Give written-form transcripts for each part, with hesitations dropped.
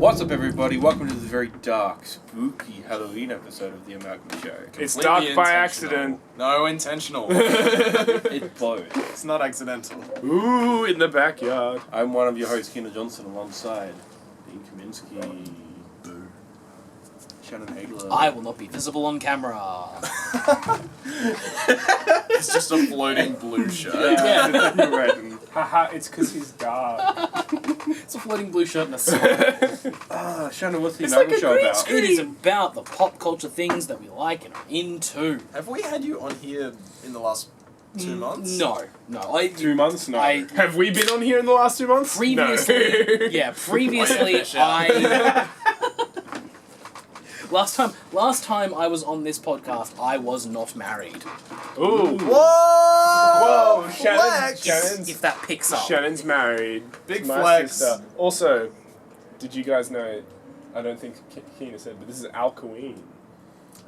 What's up, everybody? Welcome to the very dark, spooky Halloween episode of the Amalgam Show. It's dark by accident. No, intentional. It's both. It's not accidental. Ooh, in the backyard. I'm one of your hosts, Keena Johnson, alongside Dean Kaminsky. Boo. Shannon Hagler. I will not be visible on camera. It's just a floating blue shirt. Yeah, you're right. Haha, it's because he's dark. It's a floating blue shirt and a sock. Shannon, what's the It's Amalgam like a Show green about? screen. It is about the pop culture things that we like and are into. Have we had you on here in the last 2 months? No. 2 months? No. Have we been on here in the last 2 months? Previously, No. yeah, previously fish out. Last time I was on this podcast, I was not married. Ooh. Whoa! Whoa! Flex! If that picks up. Shannon's married. Big to my flex. sister. Also, did you guys know, I don't think Keena said, but this is Alcoween.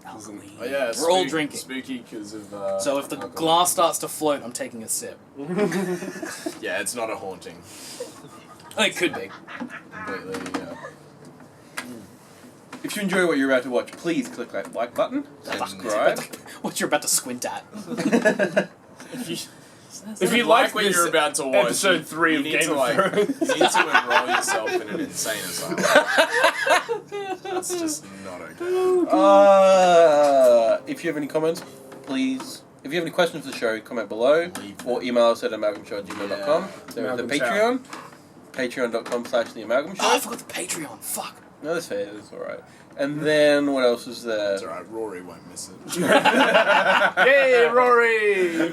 Alcoween. Oh yeah, We're all drinking. Spooky because of. So if the alcohol. glass starts to float, I'm taking a sip. Yeah, it's not a haunting. It could be. Completely. If you enjoy what you're about to watch, please click that like button, subscribe. What you're about to squint at. If you like like what this you're about to watch, episode 3 you of need Game to, of like, Thrones. You need to enroll yourself in an insane asylum. That's just not okay. If you have any comments, please. If you have any questions for the show, comment below or email us at amalgamshow@gmail.com. There's the Amalgam Patreon, patreon.com/theamalgamshow. Oh, I forgot the Patreon. Fuck. No, that's fair. That's all right. And then what else is there? It's alright, Rory won't miss it. Yay, Rory!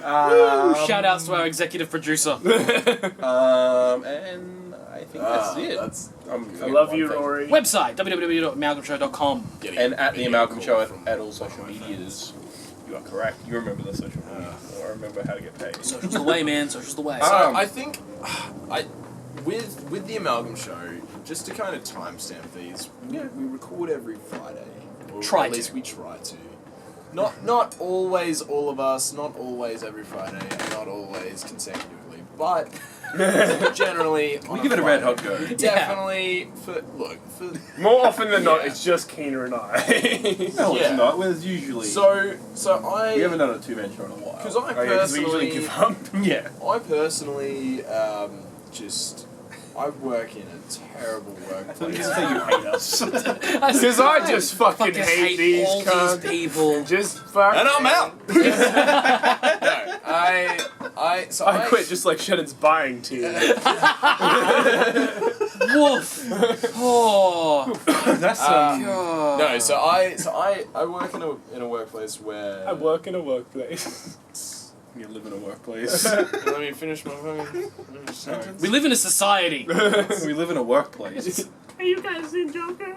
Shout outs to our executive producer. And I think that's it. I love you, Rory. Website www.amalgamshow.com. And at the Amalgam Show at all social medias. You are correct. You remember the social media. Or remember how to get paid. Social's the way, man. Social's the way. So I think, with the Amalgam Show, just to kind of timestamp these, we record every Friday, or Try at least to. we try to. Not always all of us, not always every Friday, and not always consecutively, but generally. We give it a red hot go. Definitely More often than not, Yeah. it's just Keena and I. No, Yeah. it's not. Well, it's usually. So we haven't done a two-man show in a while. because I Oh, yeah, 'cause we usually personally, give up. Yeah. I personally I work in a terrible I thought you workplace. just say you hate us. Because I just fucking hate these all cunts. these people. Just fuck. And I'm out. No, I quit just like Shannon's buying team. Woof. Oh. That's God. No, so I work in a workplace where I work in a workplace. You live in a workplace. Let me finish my fucking sentence. We live in a society. We live in a workplace. Are you guys in Joker?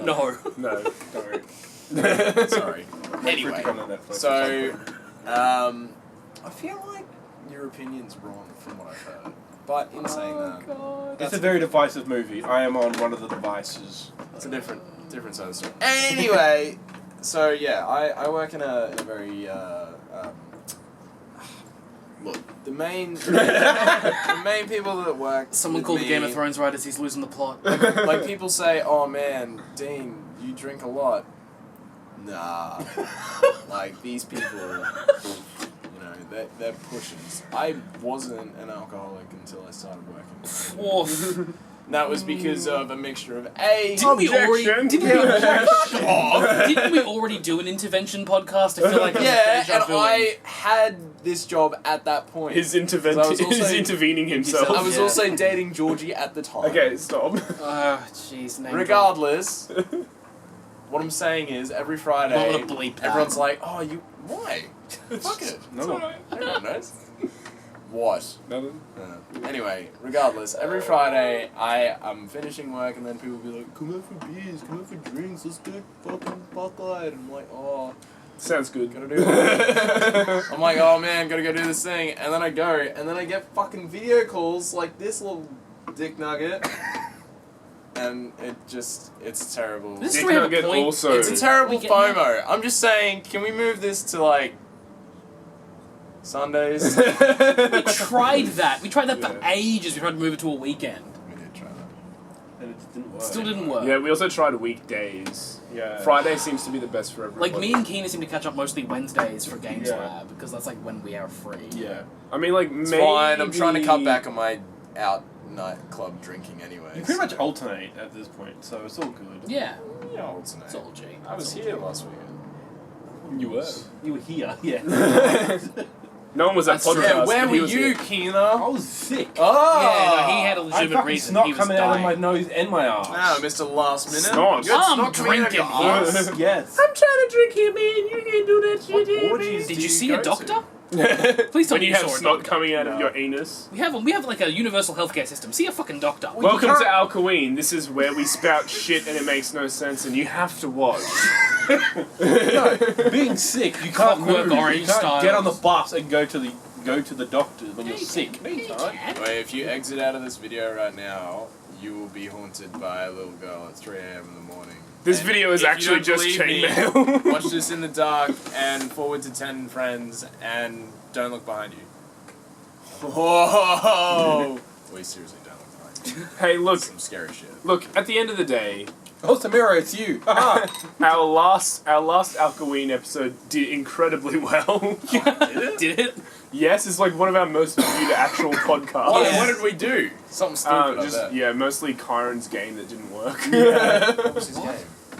No. No. Don't. Sorry. Anyway, Come on Netflix or so something. I feel like your opinion's wrong from what I've heard. But in saying that, God. It's a very divisive movie. I am on one of the devices. it's a different side of the story. Anyway, so yeah, I work in a very look, the main people that work. Someone with called the me, Game of Thrones writers. He's losing the plot. Like people say, "Oh man, Dean, you drink a lot." Nah, like these people, they're pushers. I wasn't an alcoholic until I started working. Woof. That was because of a mixture of A. Didn't we already Objection. do an intervention podcast? I feel like Yeah, deja and vu-ing. I had this job at that point. He's So I was also- intervening himself. I was Yeah. also dating Georgie at the time. Okay, stop. Oh, jeez. name drop. Regardless, what I'm saying is every Friday, I'm not gonna bleep that. everyone's like, "Oh, why? Fuck it." No. Everyone knows. What? Nothing. Anyway, regardless, every Friday I'm finishing work and then people will be like, "Come out for beers, come out for drinks, let's do fucking Bucklight." And I'm like, "Oh, Sounds good. gotta do it." I'm like, "Oh man, gotta go do this thing," and then I go, and then I get fucking video calls like this little dick nugget, and it's terrible. This Dick story have a Nugget point. also. It's a terrible We get FOMO. I'm just saying, can we move this to like Sundays? We tried that. We tried that for Yeah. ages. We tried to move it to a weekend. We did try that. work. Still didn't work. Yeah, we also tried weekdays. Yeah. Friday seems to be the best for everybody. Like, me and Keena seem to catch up mostly Wednesdays for Games Yeah. Lab, because that's, like, when we are free. Yeah. I mean, like, It's maybe... fine. I'm trying to cut back on my out nightclub drinking anyway. You pretty much alternate at this point, so it's all good. Yeah. Yeah, alternate. It's all G. I was here last weekend. You were. You were here. Yeah. No one was at That's true. podcast. Yeah, where but he were was you, here. Keena? I was sick. Oh! Yeah, no, he had a I legitimate fucking reason. snot He was coming out of dying. my nose and my arse. Now, Mr. Last Minute. Snot. You had I'm snot coming out of your drinking arse. here. Yes. I'm trying to drink here, man. You can't do that shit What here, orgies Did do you see a go doctor? to? Please tell When me you you have saw a snot doctor. coming out of No. your anus. We have like a universal healthcare system. See a fucking doctor. Welcome can't- to Alcoween. This is where we spout shit and it makes no sense and you have to watch. No, being sick, you can't Clockwork move. Orange You can't style. get on the bus and go to the doctor when you're sick. No, you can't. Wait, if you exit out of this video right now, you will be haunted by a little girl at 3 a.m. in the morning. This And video is if you actually don't just believe me, chainmail. Watch this in the dark and forward to 10 friends and don't look behind you. Whoa! Wait, seriously, don't look behind you. Hey, look, Some scary shit. at the end of the day, Oh, Samira, it's you. Haha. our last Alcoween episode did incredibly well. Did it? Yes, it's like one of our most viewed actual podcasts. What did we do? Something stupid like that. Yeah, mostly KYRON's game that didn't work. What was his game?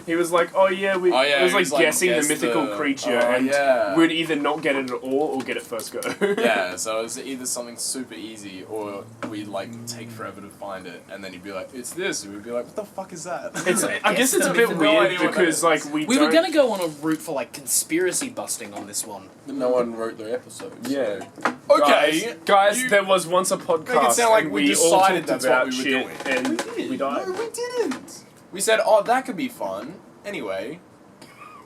He was like, oh yeah, Oh, yeah, it was he like was like, guessing guess the mythical the- creature, oh, and yeah. we'd either not get it at all or get it first go. Yeah, so it was either something super easy or we'd like take forever to find it, and then you'd be like, "It's this," and we'd be like, "What the fuck is that?" It's, I guess it's a bit No weird idea what that because is. like we We don't. were gonna go on a route for like conspiracy busting on this one. No one wrote their episodes. Yeah. Okay, guys, you- there was once a podcast. Make it sound like and we all decided talked that's about what we were shit doing. and we died. No, we didn't. We said, "Oh, that could be fun." Anyway,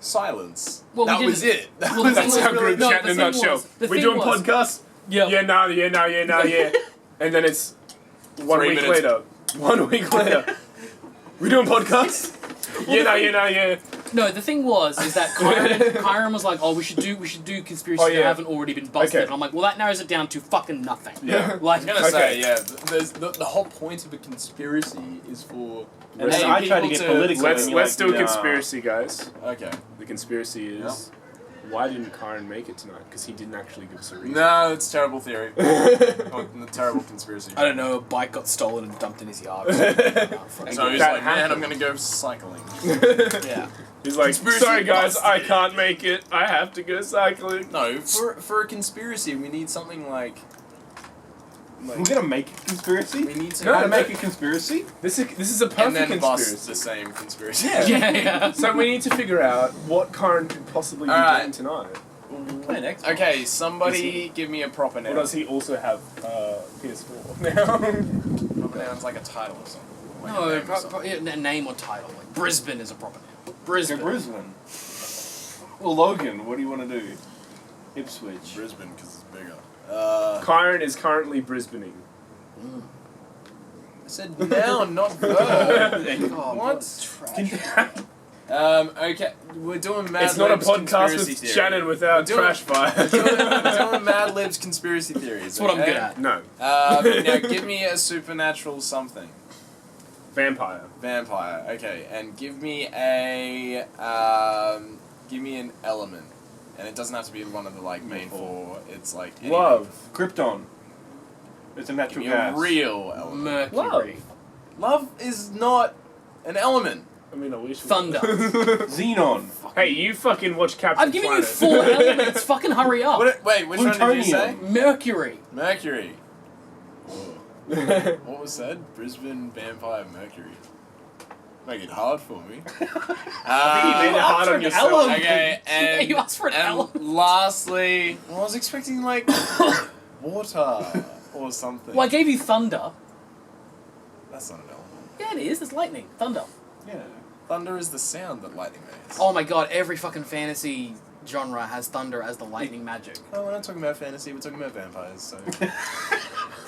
silence. Well, we that didn't- was it. That well, was the That's thing our was- group no, chat the in a thing nutshell. was- the We thing doing was- podcasts? Yeah. Yeah, no, yeah. And then it's 1 3 week minutes. later. 1 week later. We doing podcasts? Yeah. No, the thing is that KYRON was like, "Oh, we should do conspiracies that haven't already been busted." Okay. And I'm like, "Well, that narrows it down to fucking nothing." Yeah. Like, I'm gonna Okay. say, yeah. There's the whole point of a conspiracy is for And then I tried to get political. Let's and you're do a like, nah. conspiracy, guys. Okay. The conspiracy is why didn't KYRON make it tonight? Because he didn't actually give us a reason. No, it's a terrible theory. Oh, a terrible conspiracy. I don't know, a bike got stolen and dumped in his yard. So he's That like, man, happened. I'm gonna go cycling. Yeah. He's like, Conspiracy sorry guys, busted." I can't make it. I have to go cycling. No, for a conspiracy, we need something like We're gonna make a conspiracy. we need to How to make a conspiracy? This is a and perfect then conspiracy. bust the same conspiracy. Yeah. So we need to figure out what KYRON could possibly be Alright. doing tonight. Play an Xbox. Okay, somebody give me a proper Or noun. does he also have PS4 now? Proper noun's like a title or something. Like a No, name or something. yeah, name or title. Like Brisbane is a proper name. Okay, Brisbane. Brisbane. Well, Logan, what do you want to do? Ipswich. Brisbane, because it's bigger. KYRON is currently Brisbaneing. I said noun, not verb. Oh, What? Trash. Okay, we're doing Mad It's not a Lib's podcast conspiracy with theory. Shannon without We're doing- trash fire. We're doing Mad Lib's conspiracy theories. That's what I'm good at. No. Now give me a supernatural something. Vampire. Vampire. Okay, and give me an element, and it doesn't have to be one of the like main four. It's like anything. Love. Krypton. It's a Give natural me a gas. real element. Mercury. Love is not an element. I mean, I wish. Thunder. Xenon. Hey, you fucking watch Captain I've given you Planet. 4 elements. Fucking hurry up. Wait, which one did you say? Plutonium. Mercury. Mercury. What was said? Brisbane, vampire, Mercury. Make it hard for me. I think you made it hard for on an yourself. element. Okay, and, Yeah, you asked for an and element. lastly, I was expecting like water or something. Well, I gave you thunder. That's not an element. Yeah, it is. It's lightning. Thunder. Yeah. Thunder is the sound that lightning makes. Oh my god, every fucking fantasy genre has thunder as the lightning magic. Oh, we're not talking about fantasy, we're talking about vampires, so...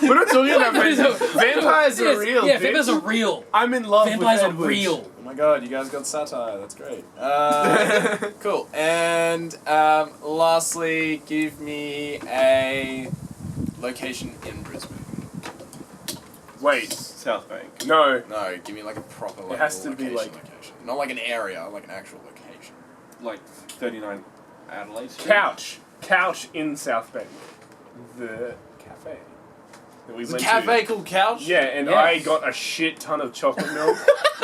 We're not talking about No, no, vampires. Vampires are Yes, real. Yeah, bitch. vampires are real. I'm in love Vampires with are Edward. real. Oh my god, you guys got satire, that's great. Cool, and lastly, give me a location in Brisbane. Wait. South Bank. No. No, give me like a proper like, It has to be, location, like- location. Not like an area, like an actual location. Like 39 Adelaide Street. Couch in South Bank. The cafe. That we Is a went cafe to. called Couch? Yeah, and Yeah. I got a shit ton of chocolate milk.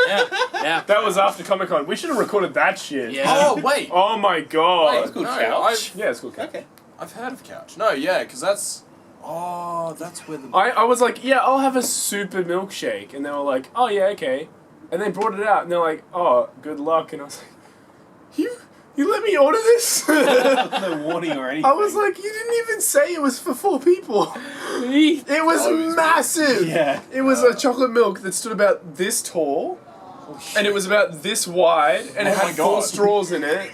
Yeah. That was after Comic Con. We should have recorded that shit. Yeah. Oh, wait. Oh my god. It's called No, Couch. Yeah, it's cool. Okay. I've heard of Couch. No, yeah, because that's... Oh, that's where the... I was like, yeah, I'll have a super milkshake. And they were like, oh yeah, okay. And they brought it out and they're like, oh, good luck. And I was like, you let me order this? No warning or anything. I was like, you didn't even say it was for 4 people. It was Oh, it was massive. Yeah. It was a chocolate milk that stood about this tall. And it was about this wide. And it Oh my had 4 God. straws in it.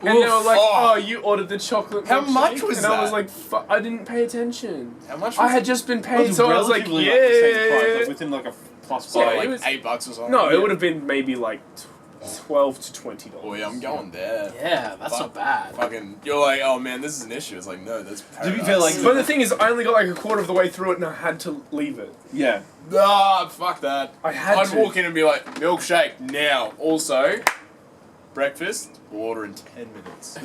And they were like, oh, you ordered the chocolate How milkshake? much was and I was that? like, I didn't pay attention. How much was I had it? just been It paid, was so I was like, relatively, yeah. like, the same price, like, within like a plus Yeah, five. like it was- $8 or something. No, Yeah. it would have been maybe like $12 to $20. Oh yeah, I'm going there. Yeah, that's not bad. Fucking, you're like, oh man, this is an issue. It's like, no, that's paradise. be fair, like- But the thing is, I only got like a quarter of the way through it and I had to leave it. Yeah. Ah, fuck that. I had I'd to. walk in and be like, milkshake now. Also, breakfast, we'll order in 10 minutes.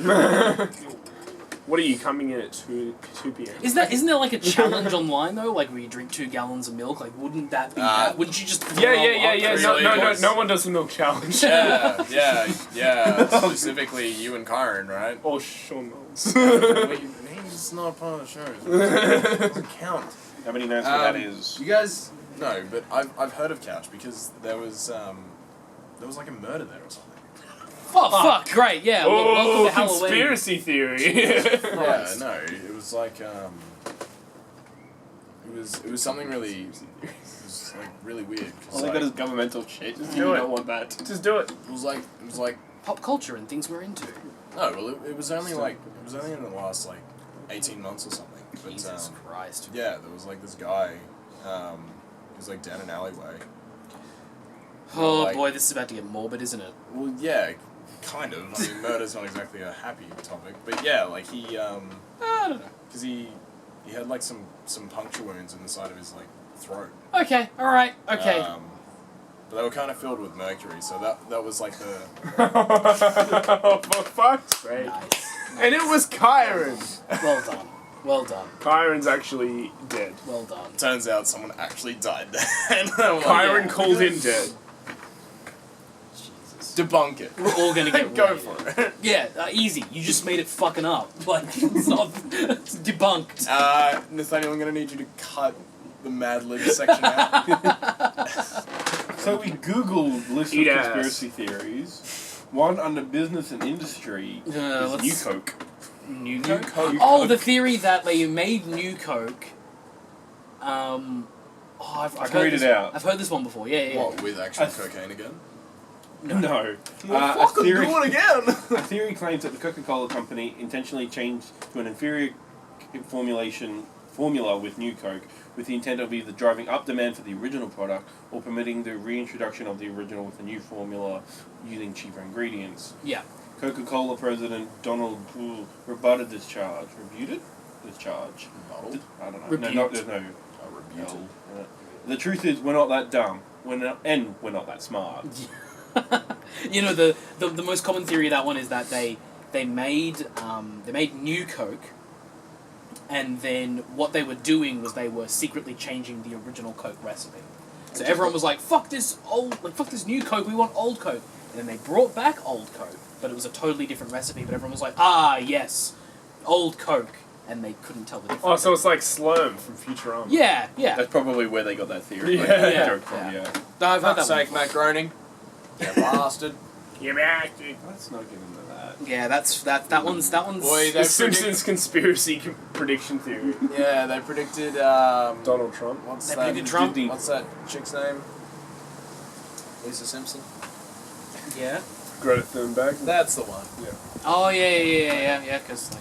What are you coming in at 2 p.m.? Isn't there like a challenge online though, like where you drink 2 gallons of milk? Like, wouldn't that be that? Wouldn't you just? Yeah. Really? No one does the milk challenge. Yeah. Specifically, you and Kyron, right? Or Sean Knowles. Wait, he's not part of the show. It doesn't count. How many knows what that is? You guys, no, but I've heard of Couch because there was like a murder there or something. Oh fuck! Great, yeah. Welcome Oh, to Halloween. conspiracy theory. Yeah, no, it was like it was something really, it was like really weird. 'Cause, All they like, got is governmental shit. Just Do you it. don't want that. Just do it. it was like Pop culture and things we're into. no, well it was only in the last like 18 months or something. But Jesus Christ. yeah, there was like this guy, he was like down an alleyway. Oh like- boy, this is about to get morbid, isn't it? Well, yeah, kind of. I mean, murder's not exactly a happy topic, but yeah, like he I don't know. because he had like some puncture wounds in the side of his like throat. Okay, all right, okay. But they were kind of filled with mercury, so that was like the For fuck's sake. Nice. And it was Kyron. Well done. Well done. Kyron's actually dead. Well done. turns out someone actually died there. And I'm like, Kyron yeah. called in dead. Jesus. debunk it. We're all gonna get Go raided. for it. Yeah, easy. You just made it fucking up. Like, it's not. It's debunked. Nathaniel, I'm gonna need you to cut the Mad Lib section out. So we googled list of Eat ass. conspiracy theories. One under business and industry is let's- New Coke. New New Coke? Coke. Oh, the theory that they made New Coke. I've can heard read this, it out. I've heard this one before. Yeah. What, with actual I- cocaine again? No. Well, fucking do it again! A theory claims that the Coca-Cola company intentionally changed to an inferior formula with New Coke with the intent of either driving up demand for the original product or permitting the reintroduction of the original with a new formula using cheaper ingredients. Yeah. Coca-Cola president Donald Trump rebutted this charge. Rebuted? This charge. Bottled? I don't know. Rebuked. No, there's no Oh, rebuted. L. The truth is, we're not that dumb. We're not that smart. You know, the most common theory of that one is that they made New Coke, and then what they were doing was they were secretly changing the original Coke recipe. So everyone was like, fuck this New Coke, we want old Coke. And then they brought back old Coke, but it was a totally different recipe, but everyone was like, ah, yes, old Coke. And they couldn't tell the difference. Oh, so it's like Slurm from Futurama. Yeah. That's probably where they got that theory. Yeah. Like, that Yeah. joke from, Yeah. yeah. No, I've heard Fuck's that sake, one. Matt Groening. You bastard. You bastard. Let's not get into that. Yeah, that one's. Boy, The they Simpsons conspiracy prediction theory. Yeah, they predicted, Donald Trump. What's They that? predicted Trump. Disney. What's that chick's name? Lisa Simpson? Yeah. Greta Thunberg. That's the one. Oh yeah. Because like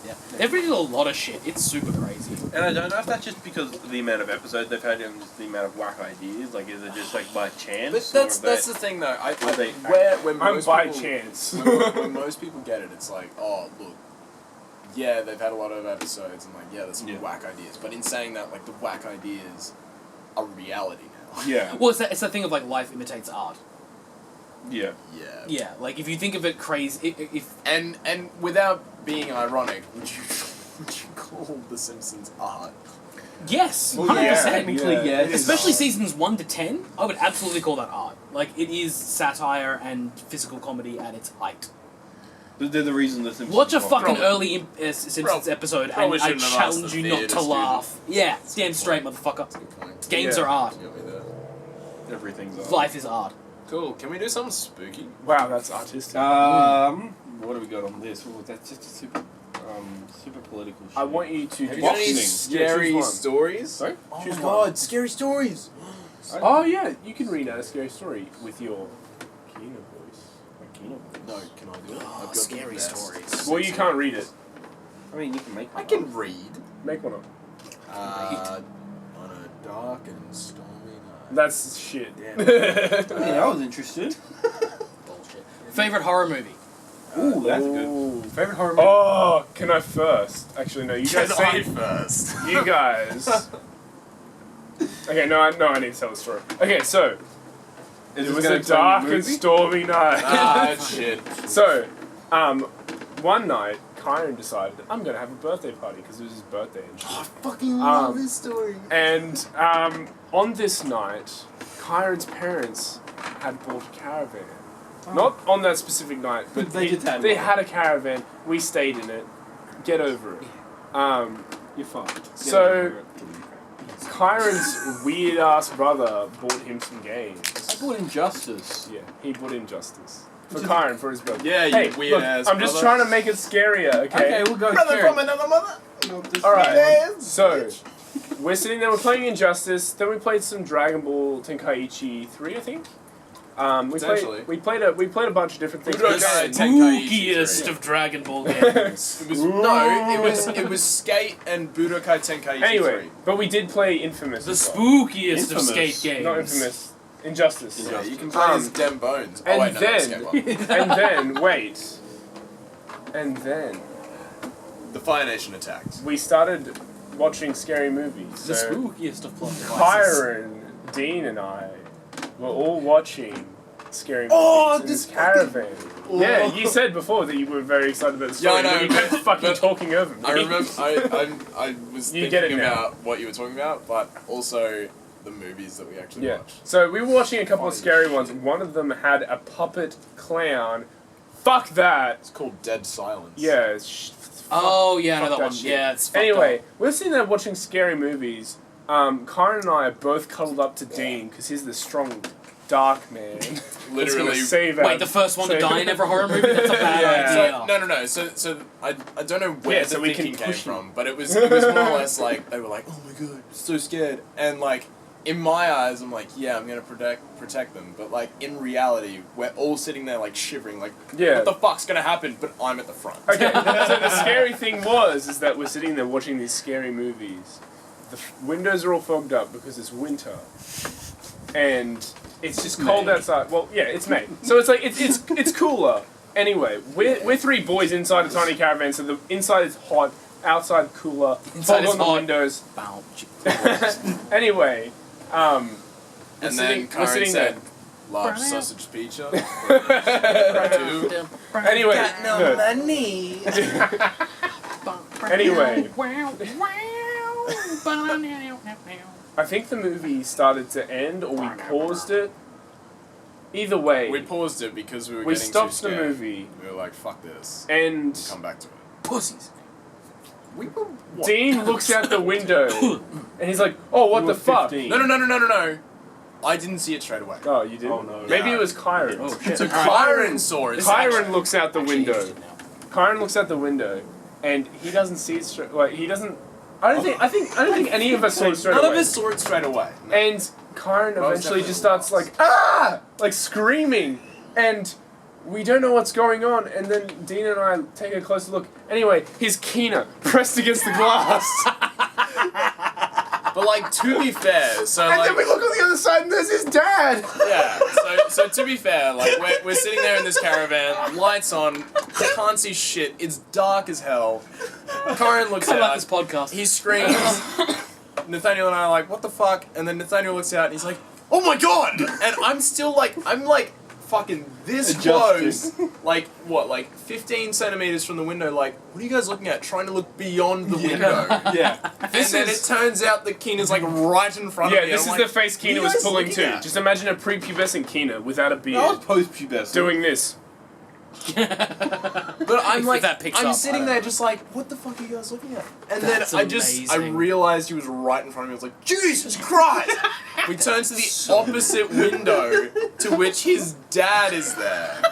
yeah. They've predicted a lot of shit. It's super crazy. And I don't know if that's just because of the amount of episodes they've had and just the amount of whack ideas. Like, is it just like by chance? But that's or the thing though. When I'm most by people, chance. when most people get it, it's like, oh look, yeah, they've had a lot of episodes and like, yeah, there's some Yeah. whack ideas. But in saying that, like the whack ideas a reality now. Yeah. Well, it's that thing of like life imitates art. Yeah. Yeah. Yeah, like if you think of it crazy, if And without being ironic, would you call The Simpsons art? yes, Well, 100%. yeah, technically, Yeah. yes. Especially seasons 1 to 10, I would absolutely call that art. Like it is satire and physical comedy at its height. They're the reason the Simpsons. Watch a are fucking Probably- early Simpsons episode, and probably I shouldn't have asked challenge the you not theatre to student. laugh. Yeah, damn straight, motherfucker. That's a good point. Games Yeah. are art. You got me there. Everything's art. Life is art. Cool. Can we do something spooky? Wow, that's artistic. What have we got on this? Oh, that's just a super political shit. I want you to Have do you got any boxing. scary Yeah, choose one. stories? Sorry? Oh Choose my one. god, scary stories! Oh yeah, you can read out a scary story with your Keena voice. My Keena voice. No, can I do it? Oh, I've got scary the best. stories. Well, you can't read it. I mean, you can make I one. can read. Make one up. On a dark and stormy night. That's shit. Damn. I mean, I was interested. Bullshit. Favorite horror movie? Ooh, that's Ooh. good. Favorite horror movie? Oh, can I first? Actually, no. You guys Can I say first? you guys. Okay, no, I need to tell the story. Okay, so Is it this was gonna a explain dark the and movie? stormy night. Ah, shit. So, one night, KYRON decided I'm gonna have a birthday party because it was his birthday and shit. I fucking love Um, this story. And on this night, KYRON's parents had bought a caravan. Not on that specific night, but They just had they one. had a caravan. We stayed in it. Get over it. You're fucked. So- KYRON's weird ass brother bought him some games. I bought Injustice. Yeah, he bought Injustice for Which is- KYRON for his birthday. Yeah, you Hey, weird look, ass I'm just brother. trying to make it scarier, okay? Okay, we'll go Brother scary. from another mother. All right. Yeah. So, we're sitting there, we're playing Injustice, then we played some Dragon Ball Tenkaichi 3, I think. Essentially. We played a bunch of different things. Budokai Okay. Tenkaichi Spookiest 3. of Dragon Ball games. It was it was Skate and Budokai Tenkaichi Anyway, 3. but we did play Infamous. The as well. spookiest of Infamous. skate games. Not Infamous. Injustice. Yeah, you can play as Dem Bones. and Oh wait, no, that's then- Skate 1. And then, wait. And then, The Fire Nation attacked. we started watching scary movies. The So, spookiest of plot devices. KYRON, Dean, and I were all watching scary movies Oh, in this this caravan. Yeah, you said before that you were very excited about the story, Yeah, I know, but you kept but- fucking but talking over me. I remember. I was You get it thinking now. about what you were talking about, but also the movies that we actually Yeah. watched. So we were watching a couple of Holy scary shit. ones. One of them had a puppet clown. Fuck that. It's called Dead Silence. Yeah. Oh, yeah, I know Fuck that that one. shit. Yeah, it's fucked Anyway, up. we're sitting there watching scary movies. KYRON and I are both cuddled up to Dean because he's the strong, dark man. Literally. That's gonna save Wait, the first one to die in every horror movie? That's a bad Yeah. idea. So I don't know where Yeah, the so we thinking can came push him. from, but it was more or less like they were like, oh my god, so scared, and like in my eyes, I'm like, yeah, I'm gonna protect them, but like in reality, we're all sitting there like shivering, like Yeah. what the fuck's gonna happen? But I'm at the front. Okay, so the scary thing is that we're sitting there watching these scary movies. The windows are all fogged up because it's winter, and it's just cold May. outside. Well, yeah, it's May, so it's like it's cooler. Anyway, we're three boys inside a tiny caravan, so the inside is hot, outside cooler. Inside fog is on the hot. windows. Bow. Anyway, And we're then sitting Karen said, there. large sausage pizza. Anyway, no. money. Anyway. I think the movie started to end, or we paused it. Either way, We paused it because we were we getting stopped too the scared. movie, We were like, fuck this. and Come back to it. Pussies. We were Dean looks out the window, and he's like, "Oh, what You the were fuck?" 15. No. I didn't see it straight away. Oh, you didn't? Oh, no. Maybe Yeah. it was KYRON. Oh, shit. So KYRON saw it. KYRON looks out the Actually, window. used it now. KYRON looks out the window, and he doesn't see it straight. Like he doesn't. I don't think any of us saw it straight None away. of us saw it straight away. No. And KYRON Well, eventually it's just definitely starts like, ah! Like screaming. And we don't know what's going on. And then Dean and I take a closer look. Anyway, he's Keena pressed against the glass. But like, to be fair, so And like, then we look on the other side and there's his dad. yeah. So to be fair, like we're sitting there in this caravan, lights on, can't see shit. It's dark as hell. Karen looks Cut out out. this podcast. He screams. Nathaniel and I are like, what the fuck? And then Nathaniel looks out and he's like, oh my god! And I'm still like, fucking this close, like 15 centimeters from the window, like, what are you guys looking at? Trying to look beyond the window. Yeah. And then it turns out that Keena's like right in front of me. Yeah, this is the face Keena was pulling too. Just imagine a prepubescent Keena without a beard. I was post-pubescent. Doing this. But I'm like, I'm sitting there just like, what the fuck are you guys looking at? And That's then I realized he was right in front of me. I was like, Jesus Christ! We turned to the opposite window to which his dad is there.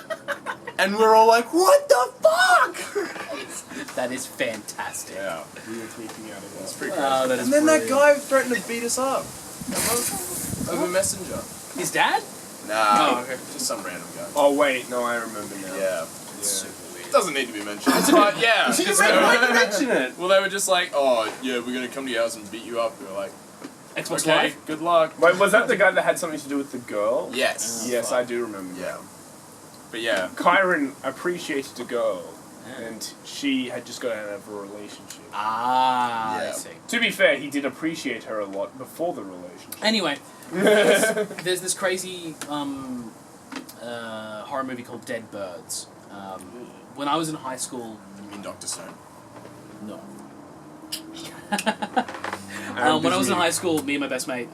And we're all like, what the fuck? That is fantastic. Yeah. We were tweaking out of it. That's pretty Oh, that is And then that brilliant. guy threatened to beat us up. Over Messenger. His dad? Nah. Oh, okay. Just some random guy. Oh wait, no, I remember now. Yeah. Super weird. Doesn't need to be mentioned. But yeah. Why did you mention it? Well, they were just like, oh, yeah, we're going to come to your house and beat you up. We were like, Xbox okay, Live? good luck. Wait, was that the guy that had something to do with the girl? Yes. Yes, I do remember. Yeah. But yeah. KYRON appreciated a girl, and she had just got out of a relationship. Ah, Yeah. I see. To be fair, he did appreciate her a lot before the relationship. Anyway, there's this crazy horror movie called Dead Birds. When I was in high school... You mean Dr. Stone? No. When I was in high school, me and my best mate,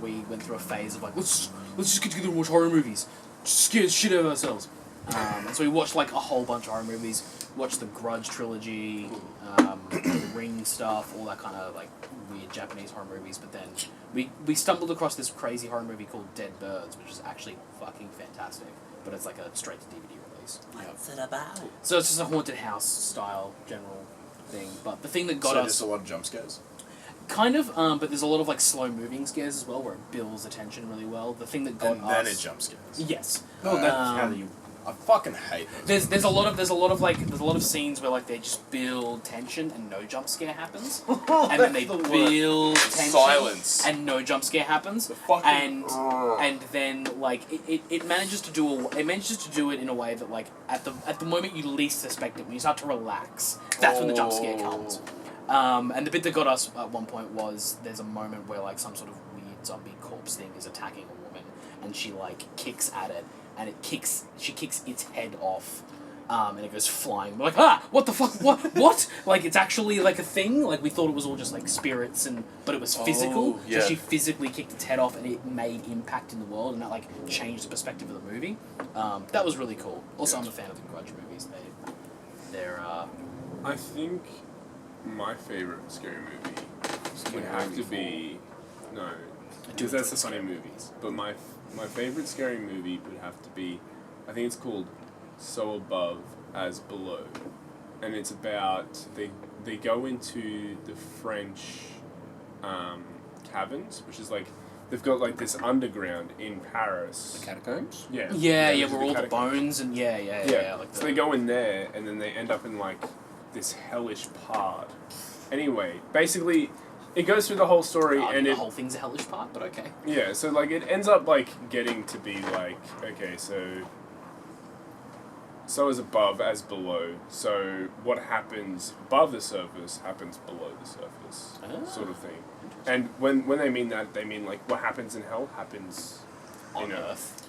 we went through a phase of like, let's just get together and watch horror movies. Just scare the shit out of ourselves. And so we watched like a whole bunch of horror movies. Watched the Grudge trilogy, the Ring stuff, all that kind of like weird Japanese horror movies. But then we stumbled across this crazy horror movie called Dead Birds, which is actually fucking fantastic. But it's like a straight to DVD release. What's it about? So it's just a haunted house style general thing. But the thing that got So us just a lot of jump scares? kind of, but there's a lot of like slow moving scares as well, where it builds attention really well. The thing that got And us, then it jump scares. yes, No, that's how you... I fucking hate those. there's a lot of scenes where like they just build tension and no jump scare happens, and then they build tension Silence. and no jump scare happens, The fucking... and then like it manages to do it in a way that like at the moment you least suspect it, when you start to relax, that's when the jump scare comes. And the bit that got us at one point was there's a moment where like some sort of weird zombie corpse thing is attacking a woman, and she like kicks at it, and she kicks its head off, and it goes flying. We're like, ah, what the fuck, what? Like it's actually like a thing. Like we thought it was all just like spirits, but it was physical. yeah. So she physically kicked its head off, and it made impact in the world, and that like changed the perspective of the movie. That was really cool. Also, I'm a fan of the Grudge movies. They're I think my favorite scary movie would have to be because that's the funny movies. But my favorite scary movie would have to be, I think it's called So Above as Below, and it's about they go into the French caverns, which is like they've got like this underground in Paris. The catacombs? Yeah. yeah, those are where all the catacombs. bones and yeah. Like So they go in there, and then they end up in like this hellish part. Anyway, basically, it goes through the whole story, and the it whole thing's a hellish part, but okay. yeah. So like it ends up like getting to be like okay, so as above as below. So what happens above the surface happens below the surface, sort of thing. And when they mean that, they mean like what happens in hell happens On in Earth.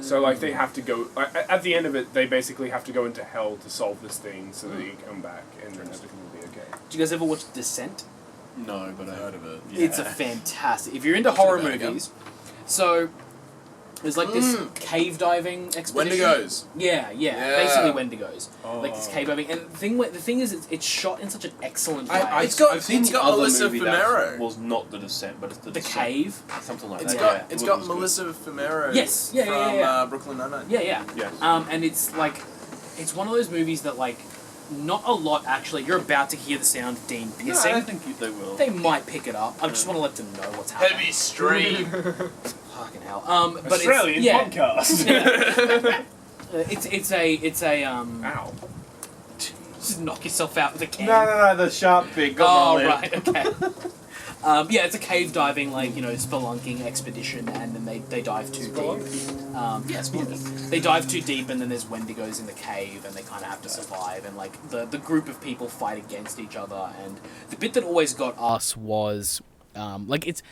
So like they have to go at the end of it. They basically have to go into hell to solve this thing, so that they can come back, and then everything will be okay. Did you guys ever watch Descent? No, but I Heard of it. It's a fantastic. If you're into horror about again? movies, so there's like this cave diving expedition. Wendigos. Yeah, Yeah. basically Wendigos. Like this Oh. cave diving, and the thing is, it's shot in such an excellent way. I've seen the got other Melissa movie Fumero. that was not The Descent, but it's The the Descent. cave. Something like It's that. got yeah. it's It got was Melissa Fumero. Yes, yeah, from yeah, yeah. Brooklyn Nine-Nine. Yeah. Yes. And it's like, it's one of those movies that like, not a lot actually. You're about to hear the sound of Dean good. No, I pissing. don't think they will. They might pick it up. I just want to let them know what's happening. Heavy stream. Fucking hell. But Australian it's, yeah, podcast. it's a Ow. Just knock yourself out with a can. No, the sharp bit got Oh my lip. right, okay. Yeah, it's a cave diving, like, spelunking expedition, and then they dive too deep. Yeah, spelunking. They dive too deep, and then there's Wendigos in the cave, and they kind of have to survive, and like the group of people fight against each other. And the bit that always got us was Like it's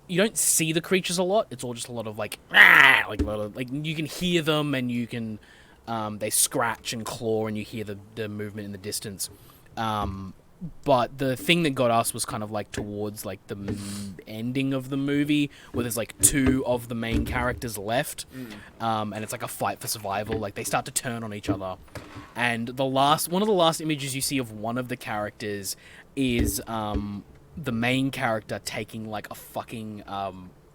you don't see the creatures a lot. It's all just a lot of like a lot of like you can hear them and you can they scratch and claw and you hear the movement in the distance. But the thing that got us was kind of like towards like the ending of the movie where there's like 2 of the main characters left, and it's like a fight for survival. Like they start to turn on each other, and one of the last images you see of one of the characters is the main character taking like a fucking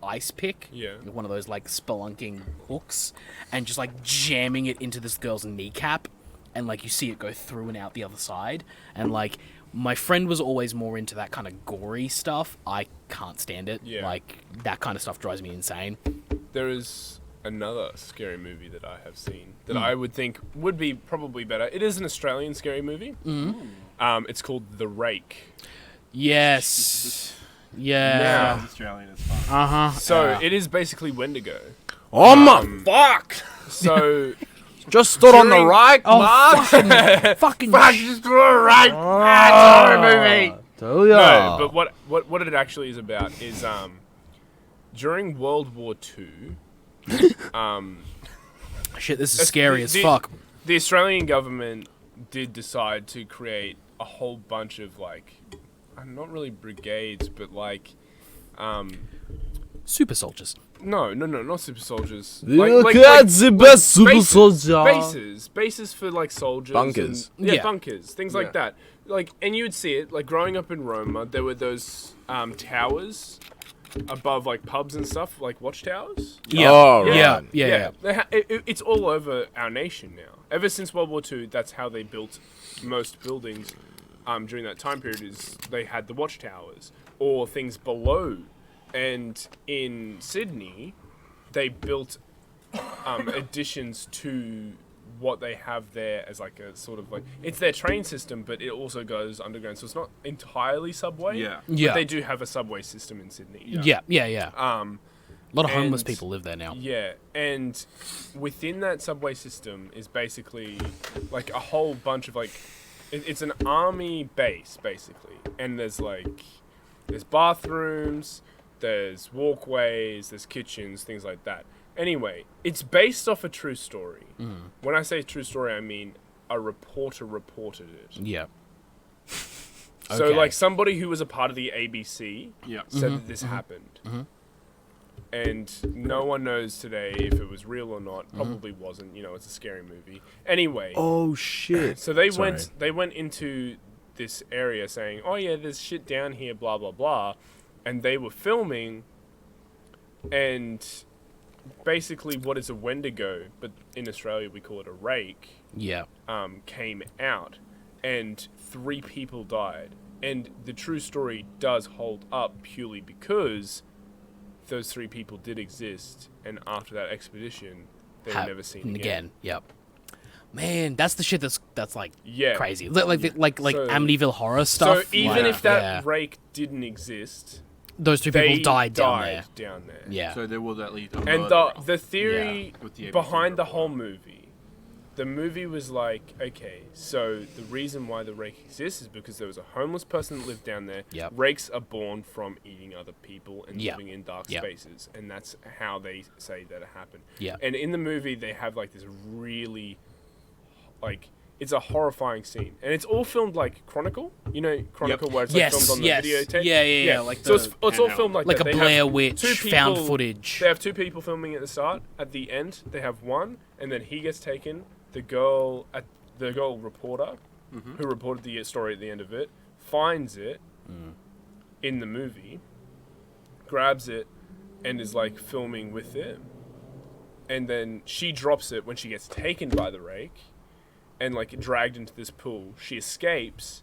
ice pick, one of those like spelunking hooks, and just like jamming it into this girl's kneecap, and like you see it go through and out the other side, and like. My friend was always more into that kind of gory stuff. I can't stand it. Yeah. Like, that kind of stuff drives me insane. There is another scary movie that I have seen that I would think would be probably better. It is an Australian scary movie. It's called The Rake. Yes. Yeah. Sounds Australian as fuck. So, it is basically Wendigo. Oh my fuck! So... Just stood on the right, Mark. Fucking just stood on the right. Sorry, movie. Tell ya. No, but what it actually is about is during World War II. Shit, this is scary as fuck. The Australian government did decide to create a whole bunch of like, not really brigades, but like, super soldiers. No, not super soldiers. Look at the best super soldier. Bases for like soldiers. Bunkers. And, bunkers, things like that. Like, and you would see it, like growing up in Roma, there were those towers above like pubs and stuff, like watchtowers. Yeah. Oh, Yeah. It's all over our nation now. Ever since World War II, that's how they built most buildings during that time period, is they had the watchtowers or things below. And in Sydney, they built additions to what they have there as like a sort of like... It's their train system, but it also goes underground. So it's not entirely subway. Yeah. But they do have a subway system in Sydney. Yeah. A lot of homeless people live there now. Yeah, and within that subway system is basically like a whole bunch of like... It's an army base, basically. And there's bathrooms... There's walkways, there's kitchens, things like that. Anyway, it's based off a true story. When I say true story, I mean a reporter reported it. Yeah. So, like, somebody who was a part of the ABC said that this happened. And no one knows today if it was real or not. Probably wasn't. You know, it's a scary movie. Anyway. Oh, shit. So they went into this area saying, oh, yeah, there's shit down here, blah, blah, blah. And they were filming, and basically what is a Wendigo, but in Australia we call it a rake, came out, and 3 people died. And the true story does hold up purely because those 3 people did exist, and after that expedition, they were never seen again. Yep. Man, that's the shit that's like crazy. Like so, Amityville horror stuff. So even if that rake didn't exist... Those 2 people died down there. Yeah. So there was at least a and the theory behind the whole movie, the movie was like, okay, so the reason why the rake exists is because there was a homeless person that lived down there. Yep. Rakes are born from eating other people and living in dark spaces, and that's how they say that it happened. Yeah. And in the movie, they have like this really, like... It's a horrifying scene. And it's all filmed like Chronicle. You know Chronicle where it's like filmed on the videotape? Yeah. Like so it's all filmed like that. Like a Blair Witch found footage. They have 2 people filming at the start. At the end, they have 1. And then he gets taken. The girl reporter, who reported the story at the end of it, finds it in the movie, grabs it, and is like filming with it. And then she drops it when she gets taken by the rake. And like dragged into this pool. She escapes.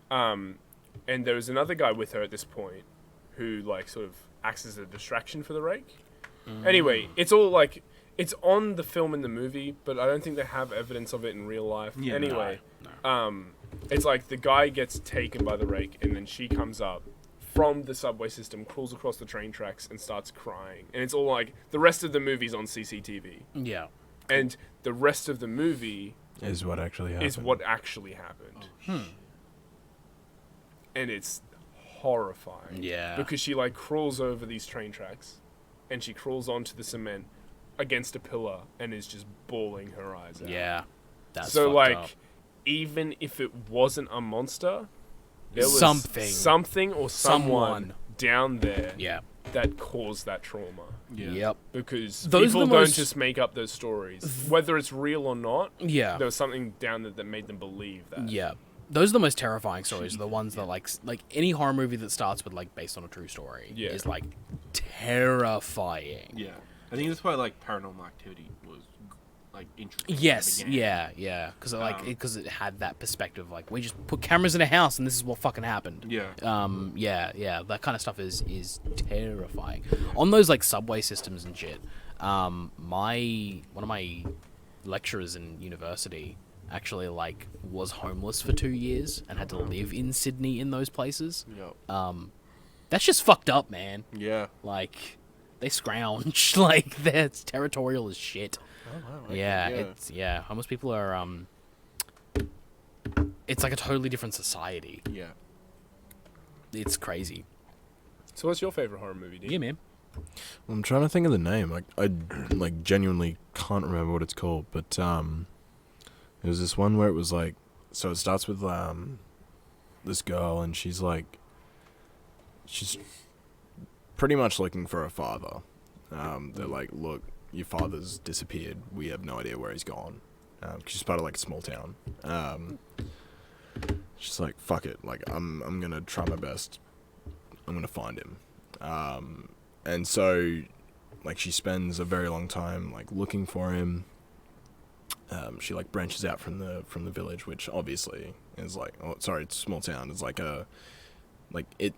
And there was another guy with her at this point who like sort of acts as a distraction for the rake. Anyway, it's all like it's on the film in the movie, but I don't think they have evidence of it in real life. Yeah, anyway, no. It's like the guy gets taken by the rake and then she comes up from the subway system, crawls across the train tracks and starts crying. And it's all like the rest of the movie's on CCTV. Yeah. And the rest of the movie is what actually happened. And it's horrifying. Yeah. Because she like crawls over these train tracks, and she crawls onto the cement against a pillar and is just bawling her eyes out. Yeah. That's so fucked like, up. even if it wasn't a monster, there was something or someone down there Yeah. that caused that trauma. Yeah. Yep. Because Those are people the don't most- just make up those stories. Whether it's real or not, Yeah. there was something down there that made them believe that. Yeah. Those are the most terrifying stories. The ones that like any horror movie that starts with like based on a true story is like terrifying. Yeah. I think that's why like Paranormal Activity was like interesting. Yes. Yeah. Because it had that perspective. Like we just put cameras in a house and this is what fucking happened. Yeah. Yeah. That kind of stuff is terrifying. On those like subway systems and shit. One of my lecturers in university actually like was homeless for 2 years and had to live in Sydney in those places. Yep. That's just fucked up, man. Yeah. Like they scrounge, like they're territorial as shit. Oh, wow. It's homeless people are it's like a totally different society. Yeah. It's crazy. So what's your favorite horror movie, Dean? Yeah, man. Well, I'm trying to think of the name. I like genuinely can't remember what it's called, but it was this one where it was like, so it starts with this girl and she's pretty much looking for her father. They're like, look, your father's disappeared. We have no idea where he's gone. She's part of like a small town. She's like, fuck it. Like I'm gonna try my best. I'm gonna find him. And so, like, she spends a very long time like looking for him. She like branches out from the village, which obviously is like, it's a small town. It's like it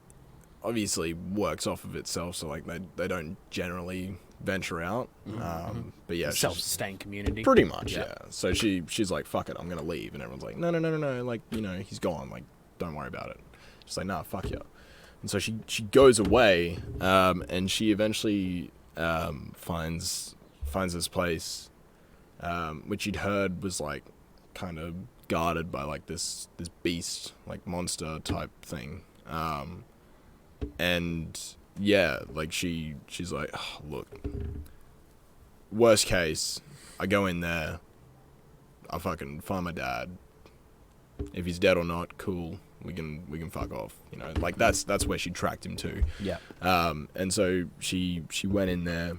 obviously works off of itself. So like they don't generally venture out. But yeah, Self-sustained community. pretty much. Yeah. So she's like, fuck it, I'm gonna leave, and everyone's like, no. Like, he's gone. Like, don't worry about it. She's like, nah, fuck you. And so she goes away, and she eventually finds this place, which you'd heard was like kind of guarded by like this beast, like monster type thing. And yeah, like she's like, oh, look, worst case, I go in there, I fucking find my dad. If he's dead or not, cool. We can fuck off, like that's where she tracked him to. Yeah. And so she went in there,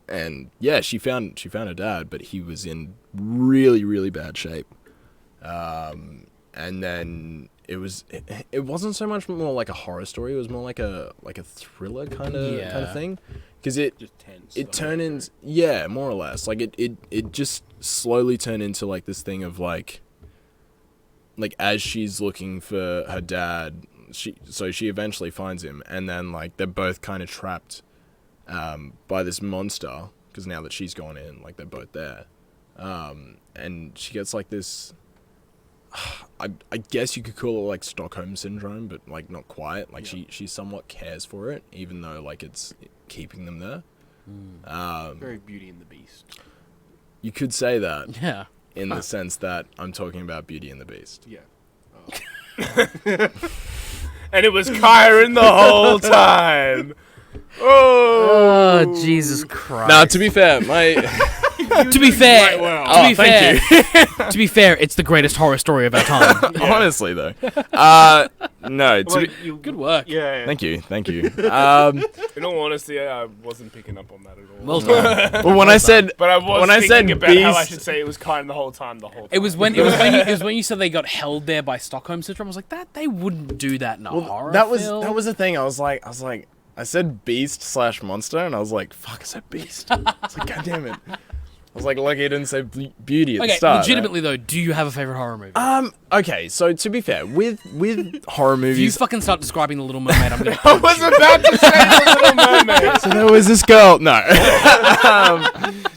and yeah, she found her dad, but he was in really, really bad shape. And then it wasn't so much more like a horror story. It was more like a thriller kind of thing, because it Just tense. it turned into, more or less, like it just slowly turned into like this thing of like as she's looking for her dad, she eventually finds him, and then like they're both kind of trapped by this monster, because now that she's gone in, like they're both there, and she gets like this, I guess you could call it like Stockholm syndrome, but like not quite. Like she somewhat cares for it, even though like it's keeping them there. Very Beauty and the Beast. You could say that. Yeah. In the sense that I'm talking about Beauty and the Beast. Yeah. And it was KYRON the whole time. Oh, Jesus Christ. Now, to be fair, my to be fair, thank you. to be fair, it's the greatest horror story of our time. Honestly though, no. Good work. Yeah. Thank you. In all honesty, I wasn't picking up on that at all. Well done. Well, when I said But I was when I thinking said about how I beast, should say it was KYRON the whole time. It was when you said they got held there by Stockholm syndrome. I was like, that they wouldn't do that in a horror film. that was the thing. I was like, I said beast / monster, and I was like, fuck, I said beast. I was like, god damn it. I was like, lucky I didn't say beauty at the start. Legitimately though, do you have a favorite horror movie? Okay, so to be fair, with horror If you movies, fucking start describing The Little Mermaid, I'm gonna. I was about to say The Little Mermaid. so there was this girl. No.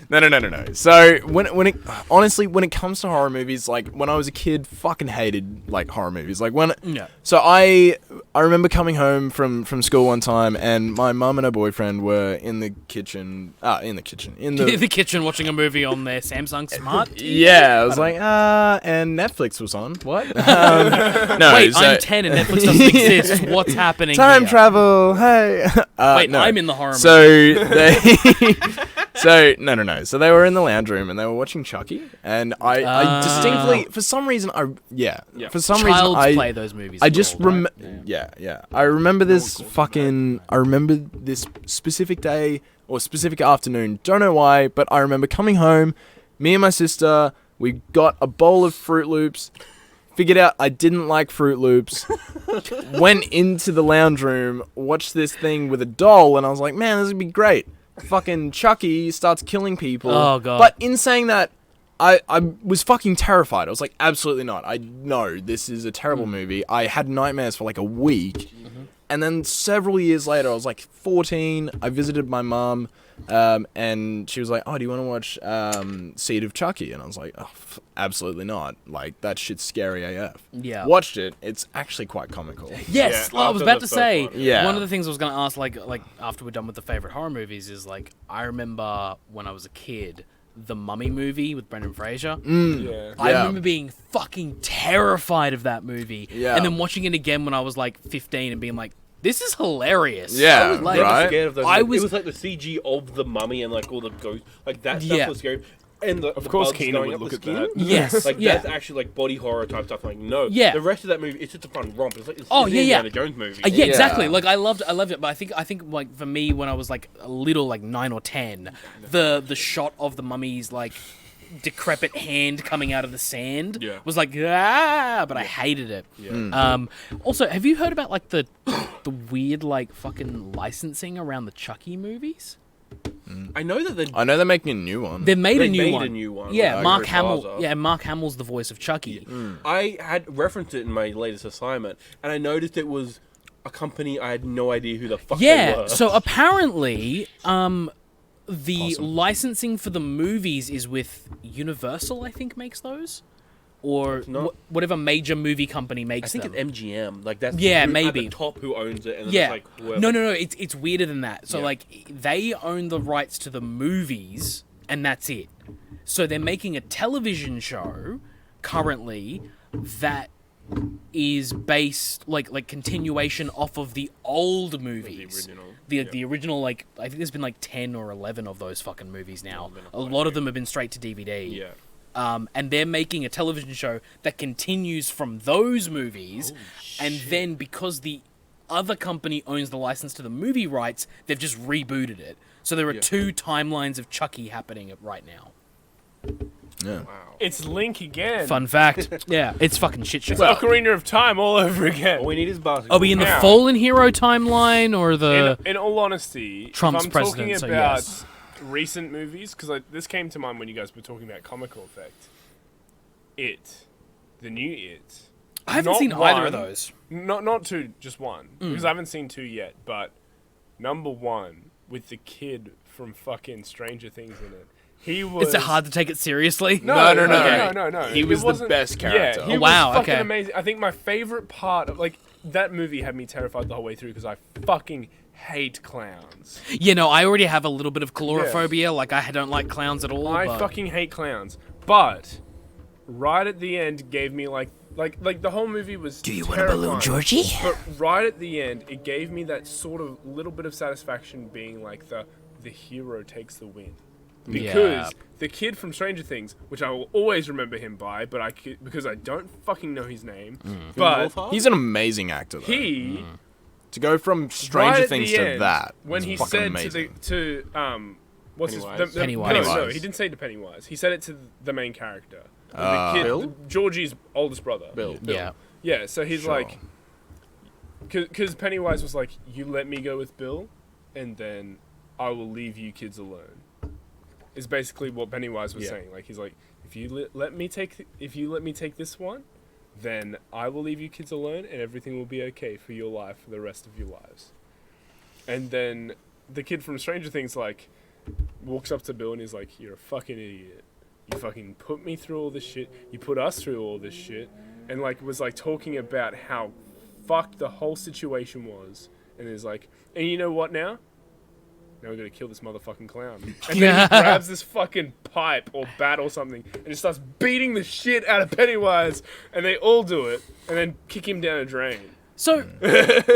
No. So when it comes to horror movies, like when I was a kid, fucking hated like horror movies. Like when Yeah. So I I remember coming home from school one time, and my mum and her boyfriend were in the kitchen. In the kitchen watching a movie on their Samsung Smart TV? Yeah, I was like, and Netflix was on. What? No, wait, so, I'm 10 and Netflix doesn't exist. What's happening time here? travel. Hey. Wait, no. I'm in the horror movie. So they, no. So they were in the lounge room and they were watching Chucky, and I distinctly, for some reason, for some reason, Child's play those movies. I just remember. I remember this I remember this specific day or specific afternoon. Don't know why, but I remember coming home. Me and my sister, we got a bowl of Fruit Loops. Figured out I didn't like Fruit Loops. Went into the lounge room, watched this thing with a doll, and I was like, man, this would be great. Fucking Chucky starts killing people. Oh, God. But in saying that, I was fucking terrified. I was like, absolutely not. I know this is a terrible movie. I had nightmares for like a week. And then several years later, I was like 14. I visited my mum, and she was like, "Oh, do you want to watch Seed of Chucky?" And I was like, "Oh, absolutely not. Like that shit's scary AF." Yeah. Watched it. It's actually quite comical. Yes, Yeah, I was after about the to first say. one. Yeah. One of the things I was going to ask, like after we're done with the favorite horror movies, is like I remember when I was a kid, the Mummy movie with Brendan Fraser. Yeah. I remember being fucking terrified of that movie. Yeah. And then watching it again when I was like 15 and being like, this is hilarious. Yeah, I was like, never right? scared of those. I Like, was- it was like the CG of the mummy and like all the ghosts. Like that stuff Yeah. was scary. And the course bugs Keena going would up look the at skin. that. Yes, Like yeah. that's actually like body horror type stuff. Like no. Yeah. The rest of that movie, it's just a fun romp. It's like it's Oh, an yeah, yeah. Indiana Jones movie. Yeah, Yeah. exactly. Like I loved it, but I think like for me when I was like a little like 9 or 10, the shot of the mummy's like decrepit hand coming out of the sand was like but I hated it. Also, have you heard about like the weird like fucking licensing around the Chucky movies? I know that I know they're making a new one. They made They a new made one. a new one, Yeah, like Mark Chris Hamill. Plaza. Yeah, Mark Hamill's the voice of Chucky. I had referenced it in my latest assignment, and I noticed it was a company I had no idea who the fuck they Yeah, were. so apparently, the licensing for the movies is with Universal, I think, makes those, or not- whatever major movie company I makes think them. it's MGM. Like that's Yeah, who, maybe. at the top who owns it, and then Yeah, it's like whoever. no, it's weirder than that. So Yeah. like they own the rights to the movies, and that's it. So they're making a television show currently that is based like continuation off of the old movies. The original, like, I think there's been like 10 or 11 of those fucking movies now. A lot of them have been straight to DVD. Yeah. And they're making a television show that continues from those movies. And then because the other company owns the license to the movie rights, they've just rebooted it. So there are two timelines of Chucky happening right now. Yeah. Wow. It's Link again. Fun fact. Yeah, it's fucking shit show. It's Ocarina of Time all over again. All we need is basketball. Are we in the Yeah. Fallen Hero timeline or the... In all honesty, Trump's if I'm talking president, so about yes. recent movies, because this came to mind when you guys were talking about comical effect. The new It. I haven't Not seen either one. of those. Not two, just one. Because I haven't seen two yet, but number one, with the kid from fucking Stranger Things in it. He was... Is it hard to take it seriously? No. He It was the wasn't- best character. Yeah, he Oh, wow, was fucking okay. amazing. I think my favorite part of, like, that movie had me terrified the whole way through because I fucking hate clowns. You know, I already have a little bit of calorophobia. Like, I don't like clowns at all. I but... fucking hate clowns. But right at the end gave me like the whole movie was Do you want a balloon, terrifying. Georgie? But right at the end it gave me that sort of little bit of satisfaction being like the hero takes the win. Because the kid from Stranger Things, which I will always remember him by, but because I don't fucking know his name, but He's an amazing actor, though. he To go from right Stranger at Things the to end, that when is he fucking said amazing. what's Pennywise. Pennywise. No, he didn't say to Pennywise. He said it to the main character, Ah. the kid, Bill? Georgie's oldest brother. Bill. Yeah. Yeah, so he's Sure. like, because Pennywise was like, "You let me go with Bill, and then I will leave you kids alone." Is basically what Pennywise was saying. Like he's like, "If you let me take this one, then I will leave you kids alone, and everything will be okay for your life for the rest of your lives." And then the kid from Stranger Things like walks up to Bill and he's like, "You're a fucking idiot. You fucking put me through all this shit. You put us through all this shit." And like was like talking about how fuck the whole situation was, and is like, and you know what now? Now we're gonna kill this motherfucking clown. And then he grabs this fucking pipe or bat or something and just starts beating the shit out of Pennywise, and they all do it, and then kick him down a drain. So,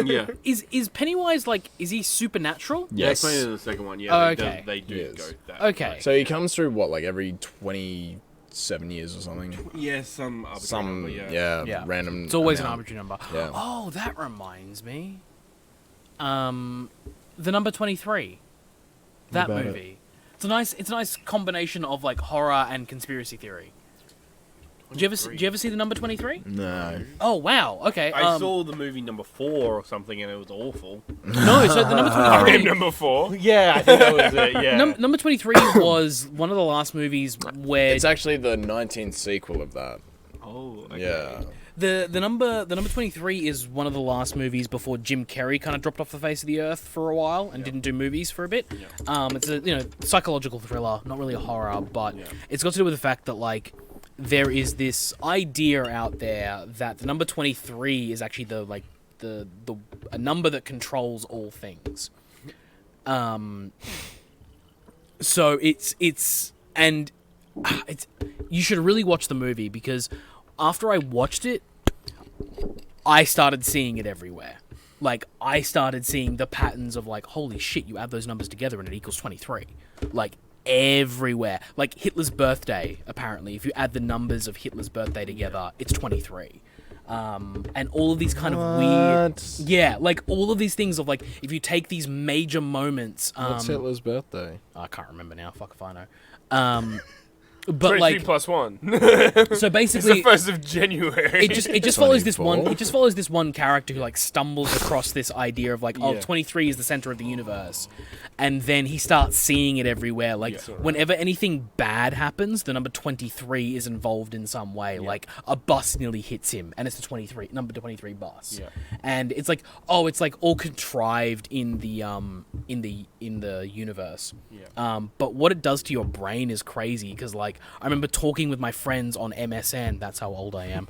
Yeah. is Pennywise like? Is he supernatural? Yes. They explained it in the second one. Yeah. Oh, they, okay. They do Yes. go that. Okay. way. So he comes through what, like every 27 years or something? Yeah, some arbitrary number, Yeah. random. It's always an amount. arbitrary number. Yeah. Oh, that reminds me. The number 23. That about movie. It's a nice combination of like horror and conspiracy theory. Did you ever see the number 23? No. Oh wow. Okay. I saw the movie number 4 or something, and it was awful. No, so the number Name 23. number 4. Yeah, I think that was it. Yeah. Number 23 was one of the last movies where It's actually the 19th sequel of that. Oh. Okay. Yeah. the number 23 is one of the last movies before Jim Carrey kind of dropped off the face of the earth for a while and didn't do movies for a bit. It's a psychological thriller, not really a horror, but it's got to do with the fact that like there is this idea out there that the number 23 is actually a number that controls all things. So it's you should really watch the movie, because after I watched it, I started seeing it everywhere. Like, I started seeing the patterns of, like, holy shit, you add those numbers together and it equals 23. Like, everywhere. Like, Hitler's birthday, apparently. If you add the numbers of Hitler's birthday together, it's 23. And all of these kind of weird... Yeah, like, all of these things of, like, if you take these major moments... What's Hitler's birthday? I can't remember now, fuck if I know. But 23 like, plus 1. so It's basically... the 1st of January. It just follows this 24. it just follows this one character who like stumbles across this idea of like 23 is the center of the universe, and then he starts seeing it everywhere. Like whenever anything bad happens, the number 23 is involved in some way. Like a bus nearly hits him, and it's the number 23 bus. And it's like, oh, it's like all contrived in the universe. But what it does to your brain is crazy, because like I remember talking with my friends on MSN. That's how old I am.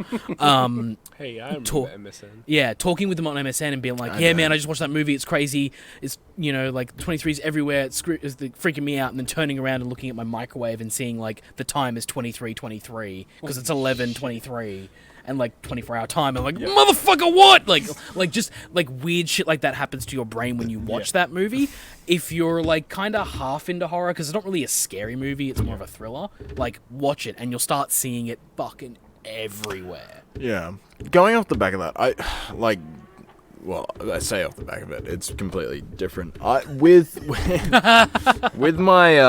Hey, I remember MSN. Yeah, talking with them on MSN and being like, yeah, man, I just watched that movie. It's crazy. It's, like 23's everywhere. It's freaking me out. And then turning around and looking at my microwave and seeing like the time is 23:23 because it's 11:23 and like 24-hour time. I'm like, motherfucker, what? Like just like weird shit like that happens to your brain when you watch that movie. If you're like kind of half into horror, because it's not really a scary movie, it's more of a thriller, like watch it and you'll start seeing it fucking everywhere. Yeah. Going off the back of that, I say off the back of it, it's completely different. With my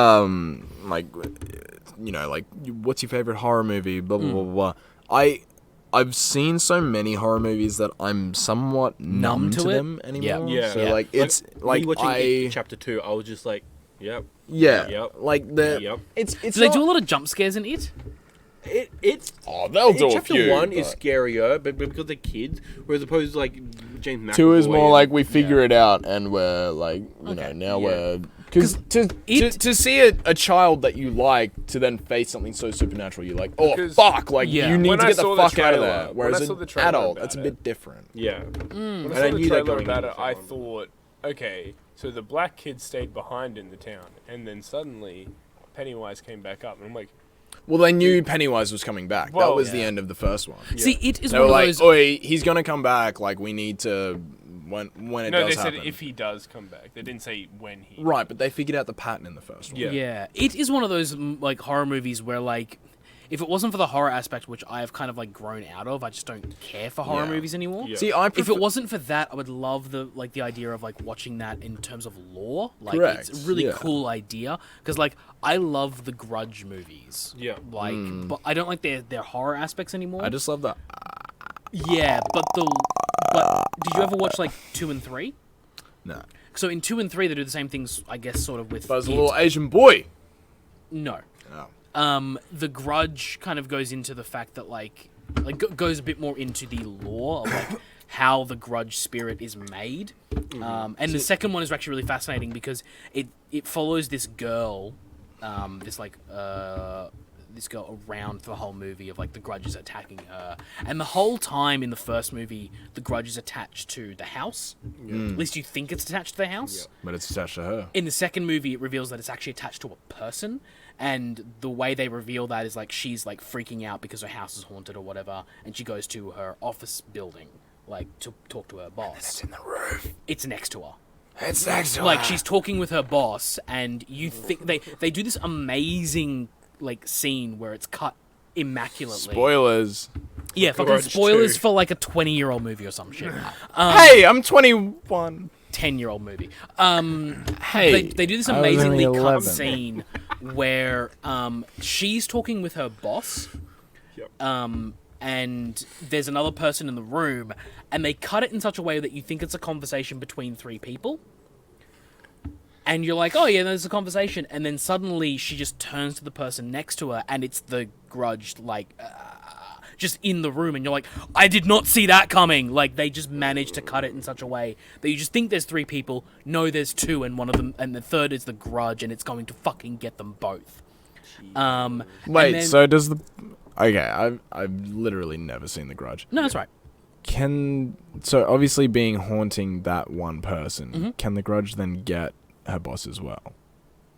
what's your favorite horror movie? Blah blah blah blah. I've seen so many horror movies that I'm somewhat numb to them anymore. Yeah. So like it's like watching Chapter 2, I was just like, yep. Yeah. Yep. Like the Yep. it's Do they do a lot of jump scares in it? It's they'll do a Chapter few. 1 is scarier, but because they're kids, whereas opposed to like James McAvoy. 2 is more and- like we figure it out and we're like we're because to see a child that you like to then face something so supernatural, you're like, oh fuck, like you need When to I get the saw the fuck out of trailer- there. when Whereas I saw an the trailer adult, about that's a it- bit different. Yeah. When And I I saw knew the that trailer going about into it, the I film. thought, okay, so the black kid stayed behind in the town, and then suddenly Pennywise came back up, and I'm like, Well, they knew Pennywise was coming back. That Well, was the end of the first one. See, it is They one were of like, those. oi, he's gonna come back. Like, we need to when it no, does they happen. said if he does come back. They didn't say when he. Right, but they figured out the pattern in the first one. Yeah. It is one of those like horror movies where like, if it wasn't for the horror aspect, which I have kind of like grown out of, I just don't care for horror Yeah. movies anymore. Yeah. See, I If prefer. it wasn't for that, I would love the idea of like watching that in terms of lore. Like Correct, it's a really yeah. cool idea, because like I love the Grudge movies. Yeah. Like, but I don't like their horror aspects anymore. I just love that. Yeah, but did you ever watch like 2 and 3? No, So in 2 and 3 they do the same things, I guess, sort of with. but as a it. little Asian boy. No. Oh. The Grudge kind of goes into the fact that goes a bit more into the lore of like how the Grudge spirit is made. And the second one is actually really fascinating because it follows this girl, this girl around for the whole movie of like the Grudge is attacking her, and the whole time in the first movie, the Grudge is attached to the house. At least you think it's attached to the house. But it's attached to her. In the second movie, it reveals that it's actually attached to a person, and the way they reveal that is like she's like freaking out because her house is haunted or whatever, and she goes to her office building like to talk to her boss. It's in the roof. It's next to her. It's next to her. Like she's talking with her boss, and you think they do this amazing like scene where it's cut immaculately. Spoilers. Yeah, fucking Grudge spoilers 2. for like a 20-year-old movie or some shit. Hey, I'm 21. 10-year-old movie. Hey, They do this I was amazingly only cut 11. scene where she's talking with her boss, and there's another person in the room, and they cut it in such a way that you think it's a conversation between three people. And you're like, oh yeah, there's a conversation, and then suddenly she just turns to the person next to her, and it's the Grudge, like, just in the room, and you're like, I did not see that coming. Like, they just managed to cut it in such a way that you just think there's three people, no, there's two, and one of them, and the third is the Grudge, and it's going to fucking get them both. Wait, then- so does the... Okay, I've literally never seen The Grudge. No, that's right. So obviously being haunting that one person, Mm-hmm. can the Grudge then get her boss as well?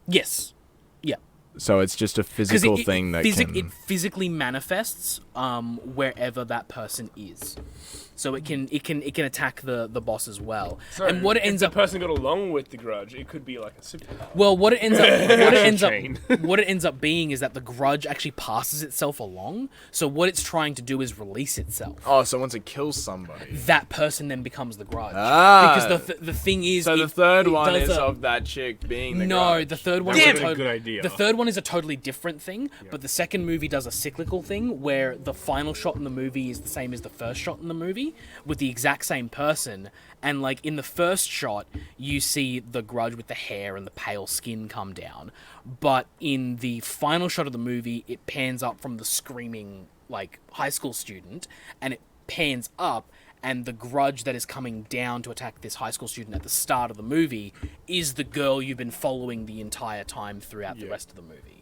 Yes. Yeah. So it's just a 'Cause physical thing that can... it physically manifests wherever that person is, so it can attack the boss as well. So and what it if ends the up person got along with the Grudge, it could be like a superpower. well, what it Chain. ends up being is that the Grudge actually passes itself along. So what it's trying to do is release itself. Oh, so once it kills somebody... That person then becomes the Grudge. Ah. Because the thing is, So the it- third it one does is a- of that chick being the No, Grudge. the third one That is would've been a good idea. The third one is a totally different thing, but the second movie does a cyclical thing where the final shot in the movie is the same as the first shot in the movie with the exact same person. And like in the first shot, you see the Grudge with the hair and the pale skin come down, but in the final shot of the movie, it pans up from the screaming like high school student, and it pans up. And the Grudge that is coming down to attack this high school student at the start of the movie is the girl you've been following the entire time throughout the rest of the movie.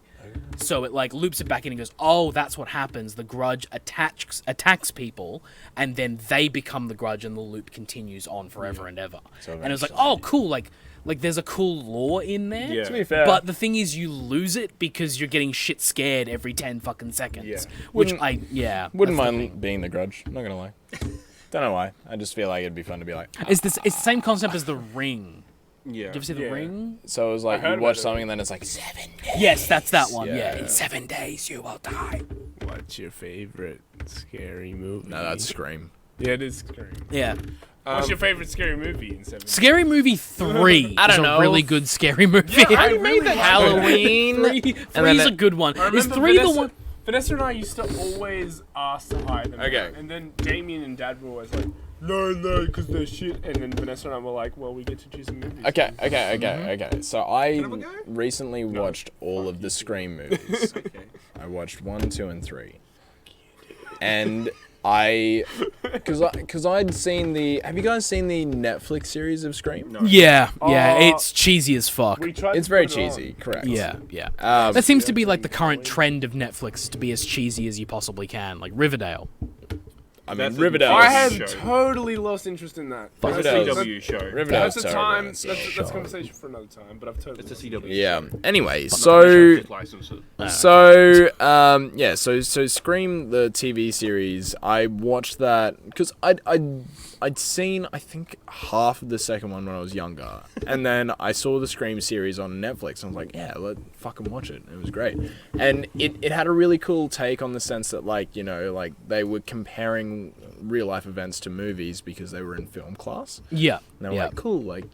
So it like loops it back in and goes, oh, that's what happens. The Grudge attacks people, and then they become the Grudge, and the loop continues on forever and ever. So And it was like, oh, cool. Like there's a cool lore in there. Yeah. To be fair, But the thing is, you lose it because you're getting shit scared every 10 fucking seconds. Yeah. Which Wouldn't wouldn't mind that's the thing. being the Grudge, not gonna lie. Don't know why. I just feel like it'd be fun to be like... It's the same concept as The Ring. yeah. Did you ever see The Ring? So it was like, heard you about watch it. something and then it's like, 7 days. Yes, that's that one. Yeah. Yeah, in 7 days you will die. What's your favorite scary movie? No, that's Scream. Yeah, it is scary. Yeah. What's your favorite scary movie in 7? Scary Movie 3 I don't is a know. really good scary movie. Yeah, I made that Halloween. Three's a good one. I Is remember 3 the Vanessa, one? Vanessa and I used to always ask to hide them. Okay. And then Jamie and Dad were always like, no, because they're shit. And then Vanessa and I were like, well, we get to choose a movie. Okay. So I have a go? recently watched all of the Scream movies. Okay. I watched 1, 2, and 3. And because I'd seen the... Have you guys seen the Netflix series of Scream? No. Yeah, Uh, it's cheesy as fuck. We tried It's to very put it on. cheesy, correct. Yeah. Um, That seems to be like the current trend of Netflix, to be as cheesy as you possibly can, like Riverdale. I mean, That's a- Riverdale. I That's have show. totally lost interest in that. It's a Riverdale's- CW show. Riverdale's That's a terrible, time. it's That's shit. a conversation for another time. But I've totally. It's a lost CW. Yeah. Anyway, But so... not the show's licensed. So Scream the TV series, I watched that because I'd seen I think half of the second one when I was younger, and then I saw the Scream series on Netflix. And I was like, yeah, let's fucking watch it. It was great, and it had a really cool take on the sense that like like they were comparing real life events to movies because they were in film class. Yeah. And they were like, cool, like,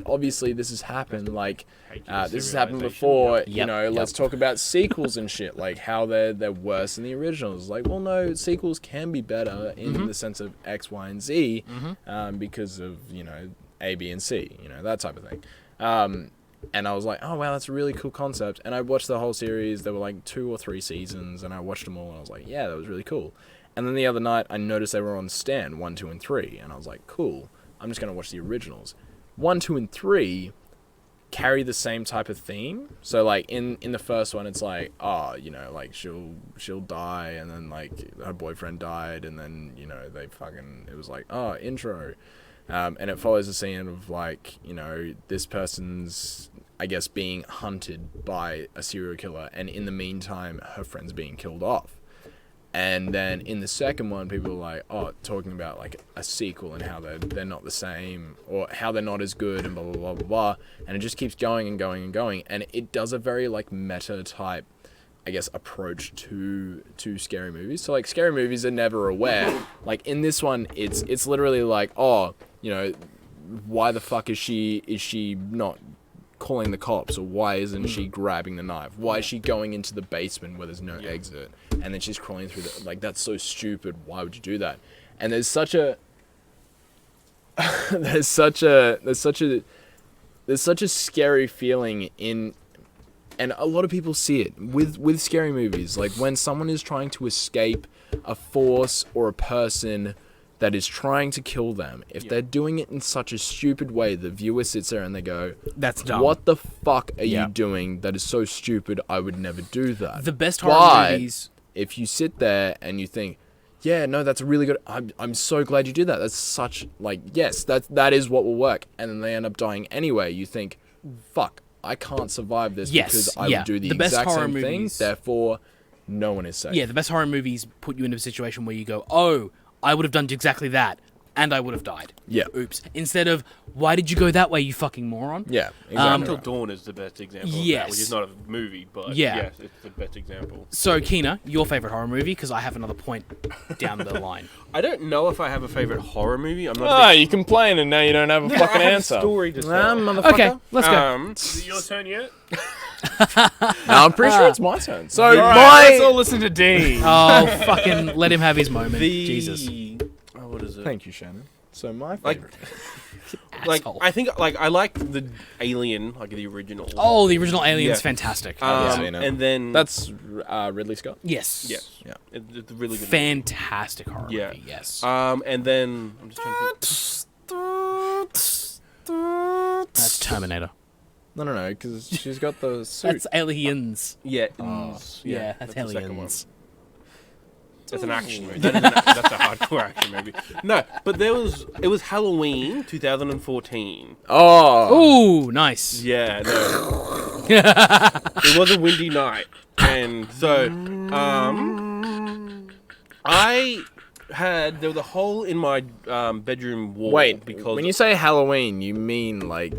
obviously this has happened, like, Hey, this has happened serialization. before, Yep. let's talk about sequels and shit, like, how they're worse than the originals. Like, well, no, sequels can be better in the sense of X, Y, and Z, because of, A, B, and C, that type of thing. And I was like, oh, wow, that's a really cool concept. And I watched the whole series. There were, like, 2 or 3 seasons, and I watched them all, and I was like, yeah, that was really cool. And then the other night, I noticed they were on Stan 1, 2, and 3, and I was like, cool. I'm just going to watch the originals. 1, 2, and 3 carry the same type of theme. So like in the first one, it's like, oh, you know, like she'll die, and then like her boyfriend died, and then, you know, it was like, oh, intro. And it follows the scene of like, you know, this person's, I guess, being hunted by a serial killer, and in the meantime, her friend's being killed off. And then in the second one, people are like, oh, talking about like a sequel and how they're not the same, or how they're not as good, and blah, blah, blah, blah, blah. And it just keeps going and going and going. And it does a very like meta type, I guess, approach to scary movies. So like scary movies are never aware. Like in this one, it's literally like, oh, you know, why the fuck is she not calling the cops, or why isn't she grabbing the knife? Why is she going into the basement where there's no exit, and then she's crawling through the, like, that's so stupid. Why would you do that? And there's such a there's such a scary feeling in, and a lot of people see it with scary movies, like when someone is trying to escape a force or a person that is trying to kill them. If they're doing it in such a stupid way, the viewer sits there and they go, That's dumb. what the fuck are you doing? That is so stupid. I would never do that. The best horror movies. If you sit there and you think, yeah, no, that's really good. I'm so glad you did that. That's such, like, yes, that is what will work. And then they end up dying anyway. You think, fuck, I can't survive this because I would do the exact same thing. Therefore, no one is safe. Yeah, the best horror movies put you in a situation where you go, oh, I would have done exactly that, and I would have died. Yeah. Oops. Instead of, why did you go that way, you fucking moron? Yeah. Exactly Until Dawn is the best example of that, which is not a movie, but yes, it's the best example. So, Keena, your favourite horror movie? Because I have another point down the line. I don't know if I have a favourite horror movie. I'm not. You complain and now you don't have a fucking I have answer. A story to tell. Motherfucker. Okay, let's go. Is it your turn yet? No, I'm pretty sure it's my turn. So Let's all listen to D. Oh, fucking let him have his moment. Jesus. Oh, what is it? Thank you, Shannon. So my favorite. Asshole. I think I like the Alien, like the original. Oh, the original Alien's fantastic. And then that's Ridley Scott. Yes. Yeah, it's a really good. Fantastic horror movie. Yes. And then I'm just trying to think. That's Terminator. No, because she's got the suit. That's Aliens. Yeah. Yeah, the that's second one. Aliens. That's an action movie. That's a hardcore action movie. No, but it was Halloween 2014. Oh. Ooh, nice. Yeah, no. It was a windy night. And so, there was a hole in my bedroom wall. Wait, because when you say Halloween, you mean like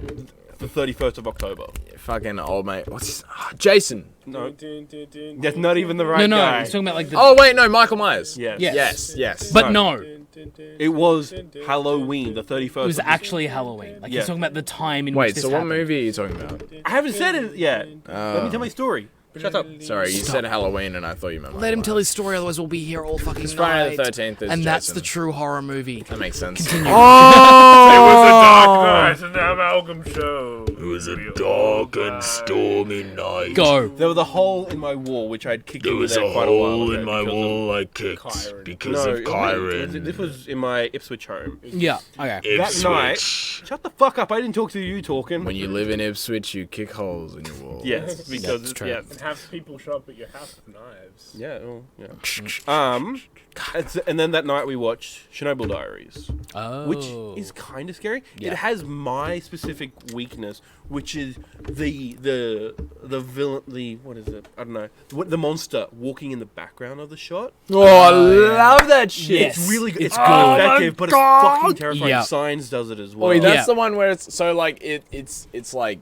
the 31st of October. fucking old mate. What's his... Jason. No, that's not even the right No, guy. he's talking about like the... Oh, wait, no, Michael Myers. Yes. Yes. But no. It was Halloween, the 31st. It was actually Halloween. Like, he's talking about the time in which Wait, this so what happened. movie are you talking about? I haven't said it yet. Let me tell my story. Shut up. Sorry, you said Halloween and I thought you meant Let him tell his story, otherwise we'll be here all fucking night. Friday the 13th is And that's Jason. the true horror movie. That makes sense. It was a dark night, an Amalgam show. It was a dark and stormy night. Go. There was a hole in my wall, which I'd kicked There into was there a quite a while hole ago in my because wall I kicked KYRON. because of KYRON. This was in my Ipswich home. Yeah, okay. That night... Ipswich. Shut the fuck up, I didn't talk to you talking. When you live in Ipswich, you kick holes in your wall. Yes, because That's true. yeah. And have people show up at your house with knives. Yeah, well, yeah. And then that night we watched Chernobyl Diaries, Oh. which is kind of scary. Yeah. It has my specific weakness, which is the villain, what is it? I don't know. The monster walking in the background of the shot. Oh, I love that shit. Yes. It's really good. It's good. effective, but it's fucking terrifying. Yeah. Signs does it as well. Wait, that's Yeah. the one where it's so like it's like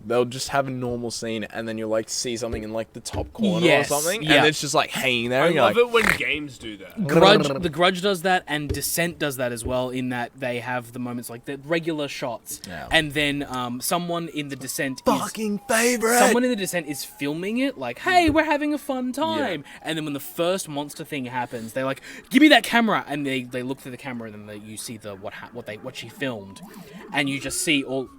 they'll just have a normal scene and then you'll like see something in like the top corner Yes, or something yeah. and it's just like hanging there. I and you're love like, it when games do that. The Grudge does that, and Descent does that as well, in that they have the moments like the regular shots, Yeah. and then someone in the Descent favorite. Someone in the Descent is filming it, like, hey, we're having a fun time. And then when the first monster thing happens, they're like, give me that camera. And they look through the camera, and then you see the what she filmed. And you just see all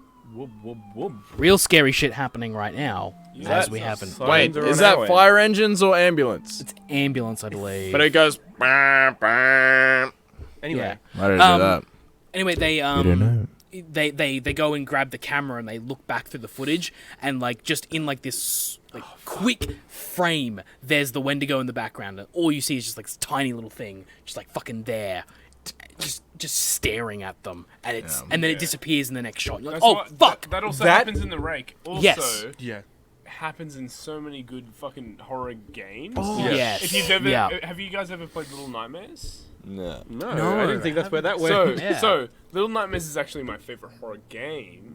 real scary shit happening right now, as we haven't. Wait, Signs are is on that our fire engines or ambulance? It's ambulance, I believe. But it goes. Bah, bah. Anyway, Yeah. Why did it do that? Anyway, they don't know. they go and grab the camera and they look back through the footage and like just in like this like quick frame, there's the Wendigo in the background and all you see is just like this tiny little thing just like fucking there, just staring at them, and it's and then it disappears in the next shot. You're like, fuck. That also happens in the Rake. Also, yes. Happens in so many good fucking horror games. Oh yes. If you've ever, have you guys ever played Little Nightmares? No, I didn't think that's where that went. So Little Nightmares is actually my favorite horror game.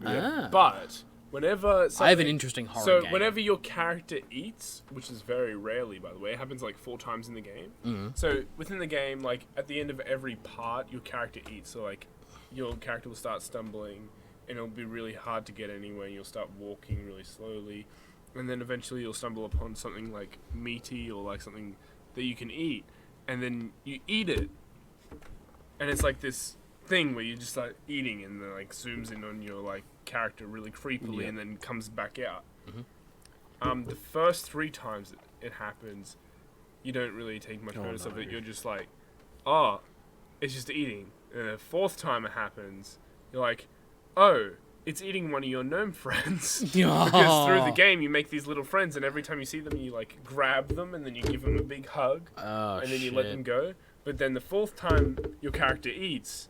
But whenever I have an interesting horror game. So whenever your character eats, which is very rarely, by the way, it happens like 4 times in the game. So within the game, like at the end of every part, your character eats. So like your character will start stumbling, and it'll be really hard to get anywhere. And you'll start walking really slowly, and then eventually you'll stumble upon something like meaty or like something that you can eat, and then you eat it, and it's like this thing where you just start eating, and then like zooms in on your like character really creepily, and then comes back out. The first 3 times it happens, you don't really take much notice of it. You're just like, oh, it's just eating. And the 4th time it happens, you're like, oh, it's eating one of your gnome friends. Because through the game you make these little friends, and every time you see them you like grab them and then you give them a big hug, and then you let them go. But then the 4th time your character eats,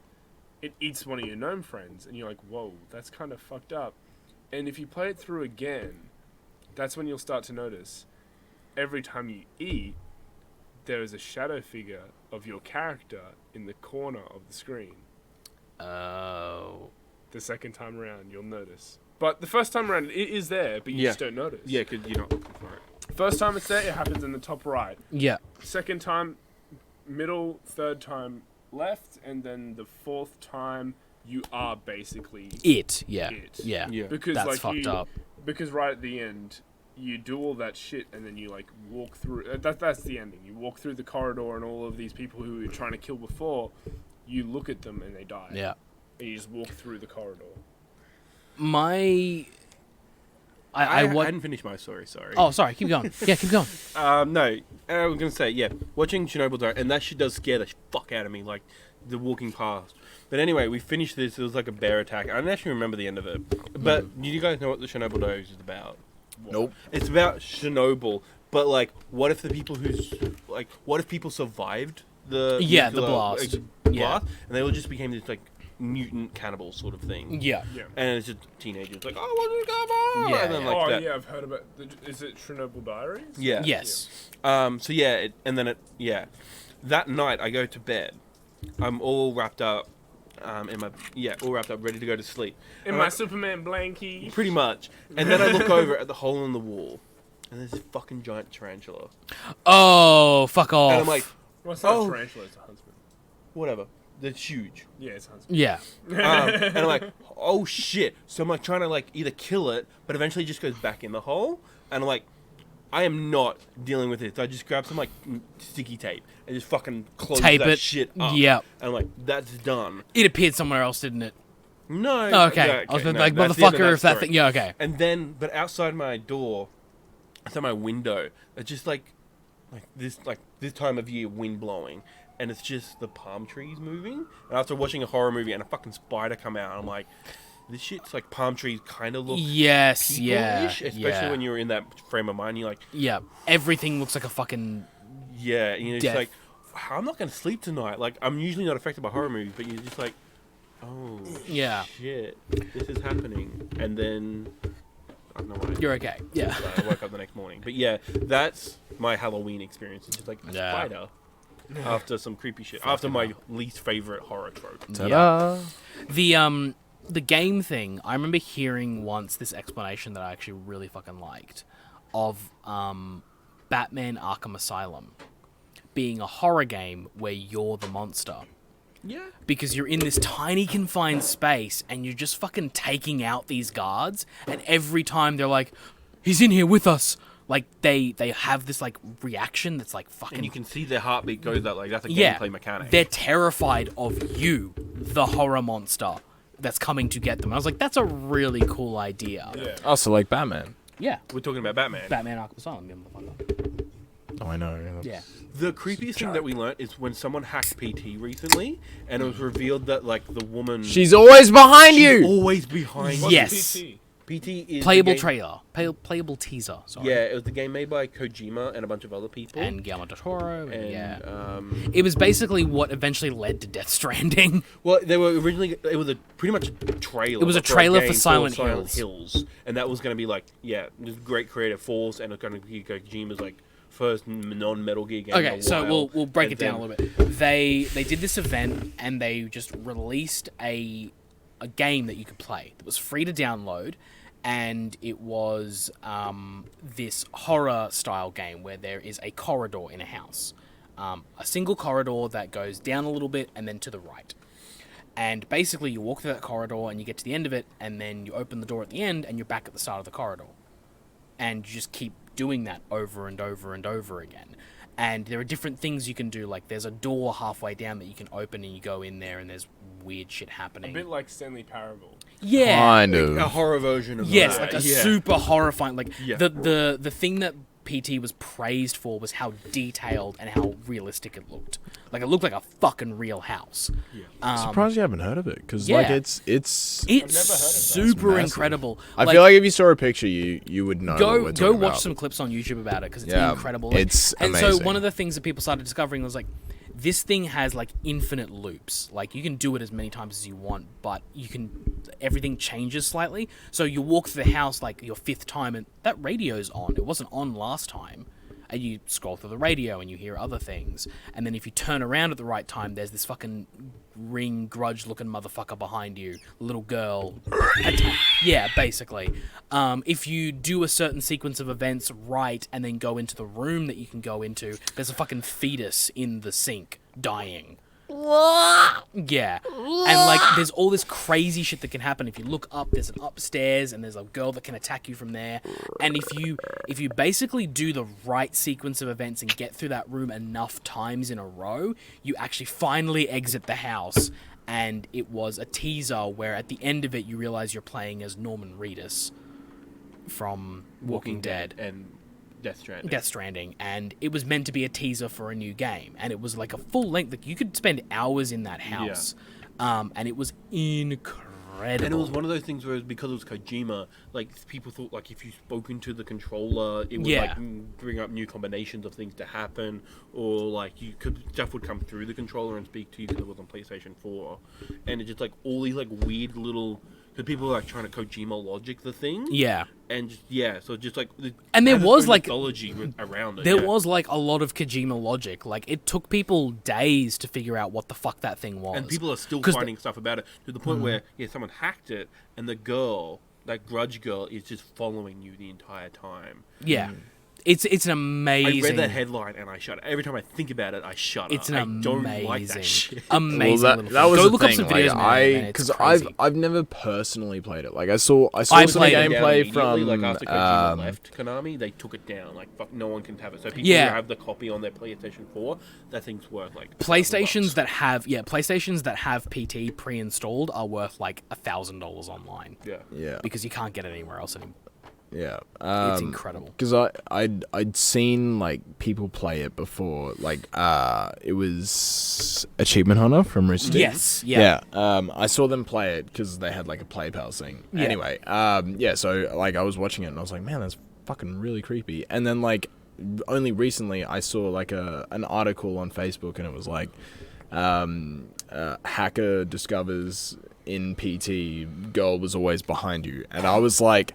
it eats one of your gnome friends, and you're like, whoa, that's kind of fucked up. And if you play it through again, that's when you'll start to notice every time you eat, there is a shadow figure of your character in the corner of the screen. Oh. The second time around, you'll notice. But the first time around, it is there, but you just don't notice. Yeah, because you're not looking for it. First time it's there, it happens in the top right. Yeah. Second time, middle. 3rd time, left. And then the 4th time, you are basically it. Yeah. It. Yeah. Because that's like fucked up. Because right at the end, you do all that shit, and then you like walk through. That's the ending. You walk through the corridor, and all of these people who you were trying to kill before, you look at them and they die. Yeah. And you just walk through the corridor. I hadn't finished my story, sorry. Oh, sorry, keep going. Yeah, keep going. No, I was going to say, watching Chernobyl, and that shit does scare the fuck out of me, like, the walking past. But anyway, we finished this, it was like a bear attack. I don't actually remember the end of it. But do you guys know what the Chernobyl dose is about? Nope. It's about Chernobyl, but, like, what if people survived the... Yeah, the blast. And they all just became this, like, mutant cannibal sort of thing. Yeah. And it's just teenagers like, oh, what's going on? Yeah. And then, like, that. I've heard about. Is it Chernobyl Diaries? Yeah. Yes. That night I go to bed. I'm all wrapped up, ready to go to sleep. In my Superman blankie. Pretty much. And then I look over at the hole in the wall, and there's this fucking giant tarantula. Oh, fuck off. And I'm like, well, it's not a tarantula, it's a huntsman. Whatever. That's huge. Yeah, it's a huntsman. Yeah. And I'm like, oh shit. So I'm like trying to like either kill it, but eventually it just goes back in the hole. And I'm like, I am not dealing with it. So I just grab some like sticky tape and just fucking close that shit up. Yep. And I'm like, that's done. It appeared somewhere else, didn't it? No. Oh, okay. I was like, motherfucker, if that thing. Yeah, okay. And then, but outside my door, outside my window, it's just like this time of year, wind blowing. And it's just the palm trees moving. And after watching a horror movie and a fucking spider come out, I'm like, this shit's like palm trees kind of look people-ish, especially when you're in that frame of mind. You're like, yeah, everything looks like a fucking it's like, I'm not going to sleep tonight. Like, I'm usually not affected by horror movies, but you're just like, oh, shit, this is happening. And then, I don't know why. You're okay. Yeah. I woke up the next morning. But yeah, that's my Halloween experience. It's just like a spider. After some creepy shit. After my least favorite horror trope. Ta-da! The game thing, I remember hearing once this explanation that I actually really fucking liked of Batman Arkham Asylum being a horror game where you're the monster. Yeah. Because you're in this tiny confined space and you're just fucking taking out these guards, and every time they're like, he's in here with us. Like, they have this, like, reaction that's, like, fucking... And you can see their heartbeat goes that, like, that's a gameplay mechanic. They're terrified of you, the horror monster that's coming to get them. I was like, that's a really cool idea. Yeah. Oh, so like Batman. Yeah. We're talking about Batman. Batman Arkham Asylum, you motherfucker. Oh, I know. Yeah. The creepiest thing that we learnt is when someone hacked PT recently, and it was revealed that like the woman, She's always behind she's you. always behind. What's you. Yes. PT? PT is Playable the game, trailer. Playable teaser. Sorry. Yeah, it was the game made by Kojima and a bunch of other people. And Guillermo del Toro. And, Yeah. It was basically what eventually led to Death Stranding. well, they were originally. It was pretty much a trailer. It was a a trailer game for Silent Hills, and that was going to be like, this great creative force, and it's going to be Kojima's like first non-Metal Gear game. in Okay, a so while. we'll break And it down then- a little bit. They did this event and they just released a game that you could play that was free to download, and it was this horror style game where there is a corridor in a house, a single corridor that goes down a little bit and then to the right. And basically, you walk through that corridor and you get to the end of it, and then you open the door at the end and you're back at the start of the corridor. And you just keep doing that over and over and over again. And there are different things you can do, like there's a door halfway down that you can open and you go in there and there's weird shit A happening. bit like Stanley Parable. Yeah. Kind a of. horror version of Yes, that. like a Yeah. super horrifying. Like Yeah. the thing that PT was praised for was how detailed and how realistic it looked. Like it looked like a fucking real house. Surprised you haven't heard of it, because yeah. like it's It's never heard of that. super Massive. incredible. I feel like if you saw a picture, you would know. what go we're go talking watch about. some clips on YouTube about it because it's Yeah, incredible. it's and so amazing. one of the things that people started discovering was like this thing has like infinite loops. Like you can do it as many times as you want, but everything changes slightly. So you walk through the house like your fifth time and that radio's on. It wasn't on last time. And you scroll through the radio and you hear other things. And then if you turn around at the right time, there's this fucking ring grudge looking motherfucker behind you, little girl. Yeah, basically. If you do a certain sequence of events right and then go into the room that you can go into, there's a fucking fetus in the sink dying. Yeah. And like there's all this crazy shit that can happen. If you look up, there's an upstairs and there's a girl that can attack you from there. And if you basically do the right sequence of events and get through that room enough times in a row, you actually finally exit the house. And it was a teaser where at the end of it you realize you're playing as Norman Reedus from Walking Dead. and Death Stranding, and it was meant to be a teaser for a new game, and it was like a full length. Like you could spend hours in that house, and it was incredible. And it was one of those things where because it was Kojima, like people thought like if you spoke into the controller, it would like bring up new combinations of things to happen, or like stuff would come through the controller and speak to you because it was on PlayStation 4, and it just like all these like weird little. Because people were like trying to Kojima logic the thing. Yeah. And so just like. And there had its was own like. mythology around it. There was like a lot of Kojima logic. Like it took people days to figure out what the fuck that thing was. And people are still 'Cause finding stuff about it to the point where someone hacked it, and the girl, that grudge girl, is just following you the entire time. Yeah. It's an amazing. I read that headline and I shut it. Every time I think about it, I shut it. It's an I amazing, don't like that shit. amazing. Well, little that thing. was Go the look thing. up some Like, videos, man. because It's crazy. I've never personally played it. Like I saw some played it. gameplay from like after Kojima left Konami, they took it down. Like fuck, no one can have it. So people Yeah. who have the copy on their PlayStation 4, that thing's worth like PlayStations $1,000. that have PT pre-installed are worth like $1,000 online. yeah Because you can't get it anywhere else anymore. yeah. It's incredible. Because I'd seen like people play it before. Like it was Achievement Hunter from Rooster Teeth. Yes, yeah. I saw them play it because they had like a Play Pals thing. Yeah. Anyway, so like I was watching it and I was like, man, that's fucking really creepy. And then like only recently I saw like an article on Facebook and it was like hacker discovers in PT girl was always behind you, and I was like,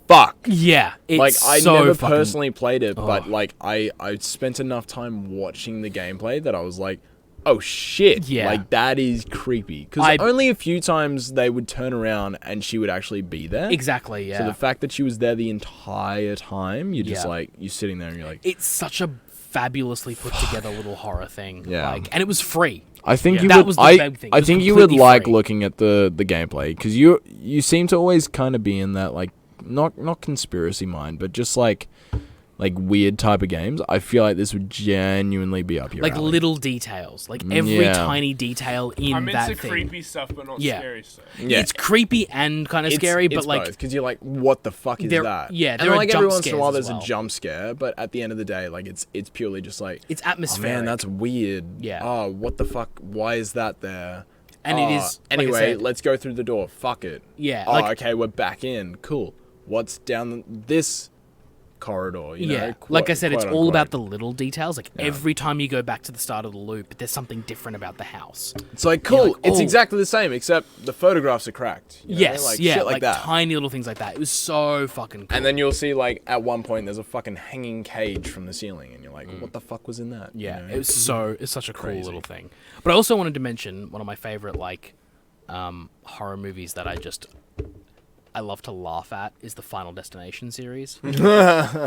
fuck. Yeah, it's Like I so never fucking- personally played it, but like I spent enough time watching the gameplay that I was like, oh shit, Yeah. like that is creepy. Because only a few times they would turn around and she would actually be there. Exactly, yeah. So the fact that she was there the entire time, you're just Yeah. like you're sitting there and you're like, It's such a fabulously put together little horror thing. Yeah. Like, and it was free. I think you That would. was the I big thing. It I was think you would completely like free. looking at the gameplay because you seem to always kind of be in that like not conspiracy mind, but just like like weird type of games, I feel like this would genuinely be up your Like alley. little details, like every Yeah. tiny detail in I'm that into thing. creepy stuff, but not Yeah. scary stuff. Yeah. It's creepy and kind of scary, but like because you're like, what the fuck is There- that? yeah, and there are like jump every once in a scares while, as there's well. a jump scare, but at the end of the day, like it's purely just like, it's oh atmospheric. man, that's weird. Yeah. Oh, what the fuck? Why is that there? And it is, like I Anyway, said- let's go through the door. Fuck it. Yeah, Oh, like- okay, we're back in. Cool. What's down this corridor? You yeah, know, like I said, it's quote all about unquote. the little details. Like every time you go back to the start of the loop, there's something different about the house. It's like cool. like, It's oh. exactly the same, except the photographs are cracked. you know, Yes, like yeah, shit like that. tiny little things like that. It was so fucking cool. And then you'll see, like, at one point, there's a fucking hanging cage from the ceiling, and you're like, what the fuck was in that? You yeah, know? it's such a cool Crazy. little thing. But I also wanted to mention one of my favorite like horror movies that I love to laugh at is the Final Destination series.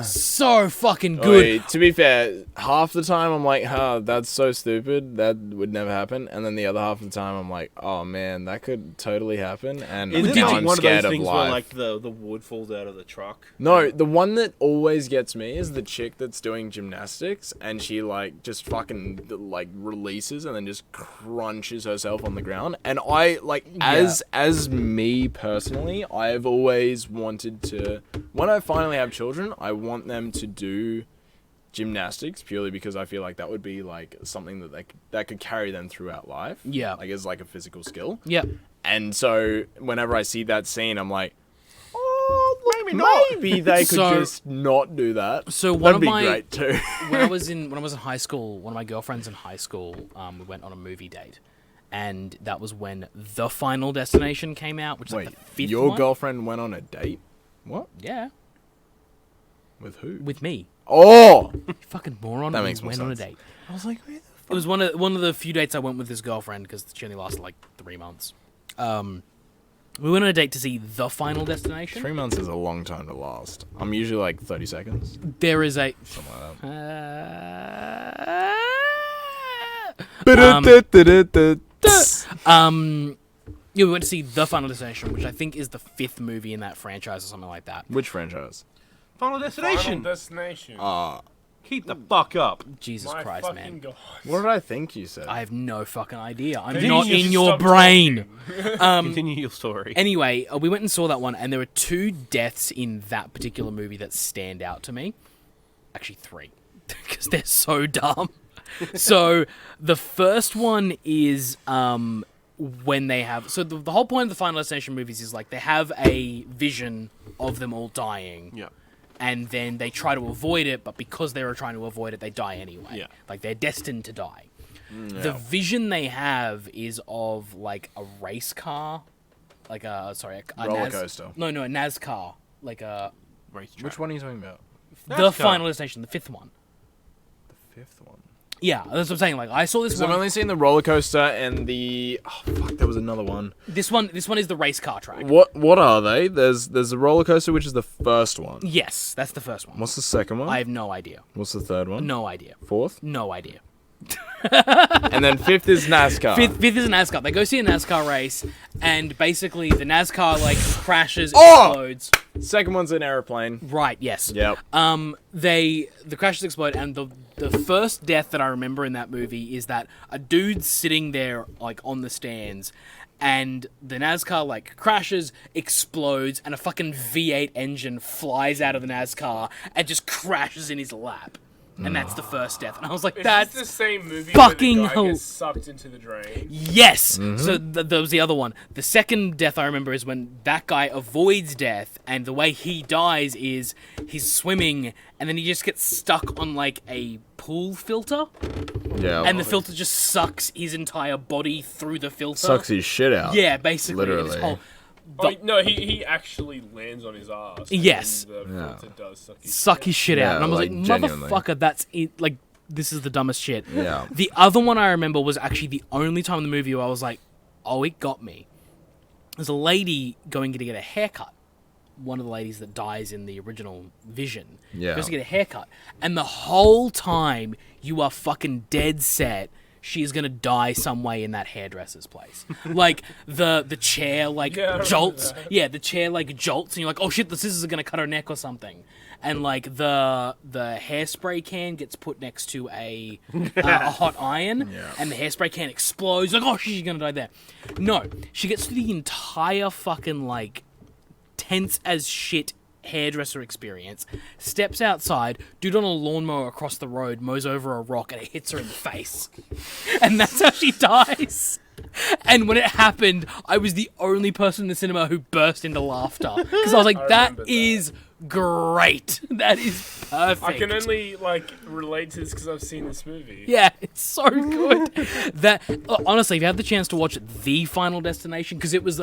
So fucking good. Wait, to be fair, half the time I'm like, that's so stupid. That would never happen. And then the other half of the time I'm like, oh man, that could totally happen. And Is it now like I'm one of scared those things of where life. like the wood falls out of the truck? No, the one that always gets me is the chick that's doing gymnastics and she like just fucking like releases and then just crunches herself on the ground. And I like as me personally, I've always wanted to, when I finally have children, I want them to do gymnastics purely because I feel like that would be like something that could carry them throughout life. Yeah. Like as like a physical skill. Yep. And so whenever I see that scene, I'm like, oh, maybe they could So- just not do that. So one That'd of be my great too. when I was in high school, one of my girlfriends in high school, we went on a movie date, and that was when The Final Destination came out, which is Wait, like the fifth your one. girlfriend went on a date? What? Yeah, With who? with me. Oh! You fucking moron. That we makes more went on a sense. date. I was like, where the It was one of the few dates I went with this girlfriend because she only lasted like 3 months. We went on a date to see The Final Destination. 3 months is a long time to last. I'm usually like 30 seconds. There is a. Something like that. Yeah, we went to see The Final Destination, which I think is the 5th movie in that franchise or something like that. Which franchise? Final Destination. Final Destination. Keep the fuck up. Jesus My Christ, fucking man. God. What did I think you said? I have no fucking idea. I'm Maybe not you in should your stop brain. Continue your story. Anyway, we went and saw that one, and there were 2 deaths in that particular movie that stand out to me. Actually, 3, because they're so dumb. So the first one is when they have. So the whole point of the Final Destination movies is like they have a vision of them all dying. Yeah. And then they try to avoid it, but because they were trying to avoid it, they die anyway. Yeah. Like they're destined to die. The vision they have is of like a race car, like a Roller coaster. No, a NASCAR, like a Racetrack. Which one are you talking about? the NASCAR. Final Destination, the 5th one. The 5th one. Yeah, that's what I'm saying. Like I saw this Because I've one. only seen the roller coaster and the. Oh fuck! There was another one. This one is the race car track. What are they? There's the roller coaster, which is the first one. Yes, that's the first one. What's the second one? I have no idea. What's the third one? No idea. Fourth? No idea. And then fifth is NASCAR. Fifth is a NASCAR. They go see a NASCAR race, and basically the NASCAR like crashes, Oh! explodes. Second one's an airplane. Right. Yes. Yep. The crashes explode, and the first death that I remember in that movie is that a dude's sitting there like on the stands, and the NASCAR like crashes, explodes, and a fucking V8 engine flies out of the NASCAR and just crashes in his lap. And that's the first death. And I was like, Is that's this the same movie fucking where the guy hell- gets sucked into the drain? yes! So that was the other one. The second death I remember is when that guy avoids death, and the way he dies is he's swimming, and then he just gets stuck on like a pool filter, Yeah. and the filter just sucks his entire body through the filter. sucks his shit out. Yeah, basically. Literally. Oh, no, he actually lands on his ass. Yes. And the Yeah. filter does suck Suck his shit out. Yeah, And I was like, like, genuinely. motherfucker, that's it. Like, this is the dumbest shit. Yeah. The other one I remember was actually the only time in the movie where I was like, oh, it got me. There's a lady going to get a haircut. One of the ladies that dies in the original Vision. Yeah. Goes to get a haircut. And the whole time, you are fucking dead set she's gonna die some way in that hairdresser's place. Like, the chair, like, Yeah, I remember jolts. that. Yeah, the chair, like, jolts, and you're like, oh shit, the scissors are gonna cut her neck or something. and like the hairspray can gets put next to a hot iron, and the hairspray can explodes. Like, oh, she's gonna die there. No, she gets through the entire fucking like tense as shit hairdresser experience, steps outside, dude on a lawnmower across the road mows over a rock and it hits her in the face. And that's how she dies. And when it happened, I was the only person in the cinema who burst into laughter. Because I was like, that is great. That is perfect. I can only, like, relate to this because I've seen this movie. Yeah, it's so good. That honestly, if you have the chance to watch The Final Destination, because it was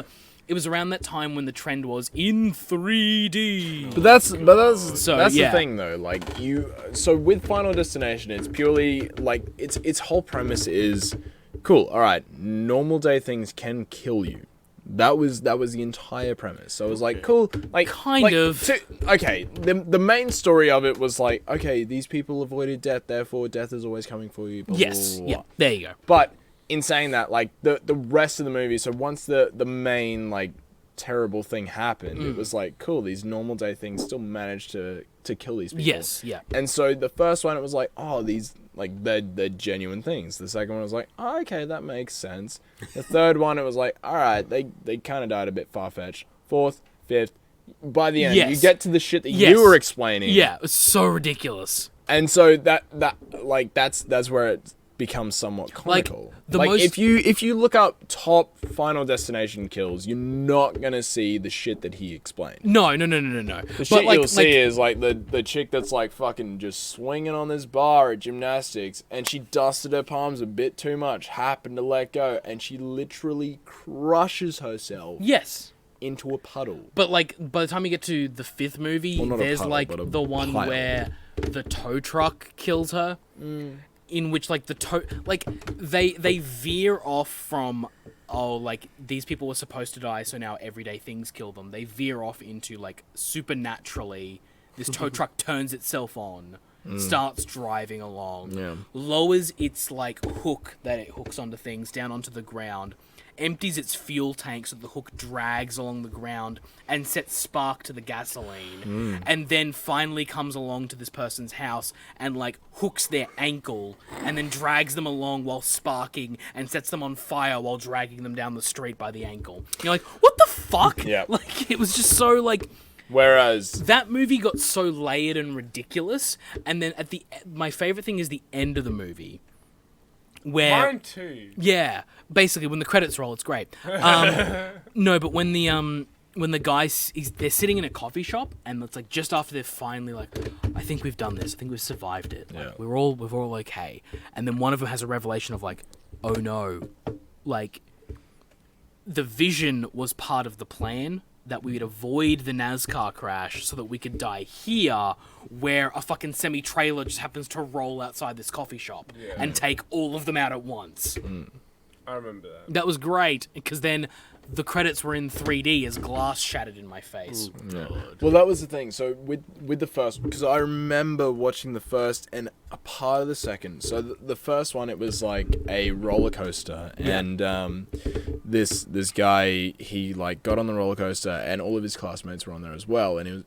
around that time when the trend was in 3D. But that's the yeah. thing though. Like so with Final Destination, it's purely like its whole premise is cool. All right, normal day things can kill you. That was the entire premise. So it was like cool, like kind of. Okay, the main story of it was like, okay, these people avoided death, therefore death is always coming for you. Blah, Yes. blah, blah, blah. Yeah. There you go. But in saying that, like the rest of the movie, so once the main like terrible thing happened, it was like cool. These normal day things still managed to kill these people. Yes. Yeah. And so the first one, it was like, oh, these like they're genuine things. The second one was like, oh, okay, that makes sense. The third one, it was like, all right, they kind of died a bit far fetched. Fourth, fifth, by the end, Yes. you get to the shit that Yes. you were explaining. Yeah. It was so ridiculous. And so that's where it becomes somewhat comical. If you look up top Final Destination kills, you're not gonna see the shit that he explained. No. The shit you'll see is like the chick that's like fucking just swinging on this bar at gymnastics, and she dusted her palms a bit too much, happened to let go, and she literally crushes herself. Yes. Into a puddle. But like by the time you get to the fifth movie, Well, not a there's puddle, like but a the one pile. where the tow truck kills her. In which like they veer off from like these people were supposed to die, so now everyday things kill them. They veer off into like supernaturally this tow truck turns itself on, starts driving along, lowers its like hook that it hooks onto things down onto the ground, empties its fuel tank so the hook drags along the ground and sets spark to the gasoline, and then finally comes along to this person's house and like hooks their ankle and then drags them along while sparking and sets them on fire while dragging them down the street by the ankle. You're like, what the fuck? Yeah. Like it was just so like. Whereas That movie got so layered and ridiculous, and then at my favorite thing is the end of the movie. Where, Mine too. yeah, basically when the credits roll, it's great. No, but when the guys they're sitting in a coffee shop, and it's like just after they're finally like, I think we've done this. I think we've survived it. Like, we're all okay. And then one of them has a revelation of like, oh no, like the vision was part of the plan that we would avoid the NASCAR crash so that we could die here, where a fucking semi-trailer just happens to roll outside this coffee shop and take all of them out at once. I remember that. That was great, because then the credits were in 3D as glass shattered in my face. Well, that was the thing. So with the first, because I remember watching the first and a part of the second. So the first one, it was like a roller coaster, and this guy, he like got on the roller coaster, and all of his classmates were on there as well, and it was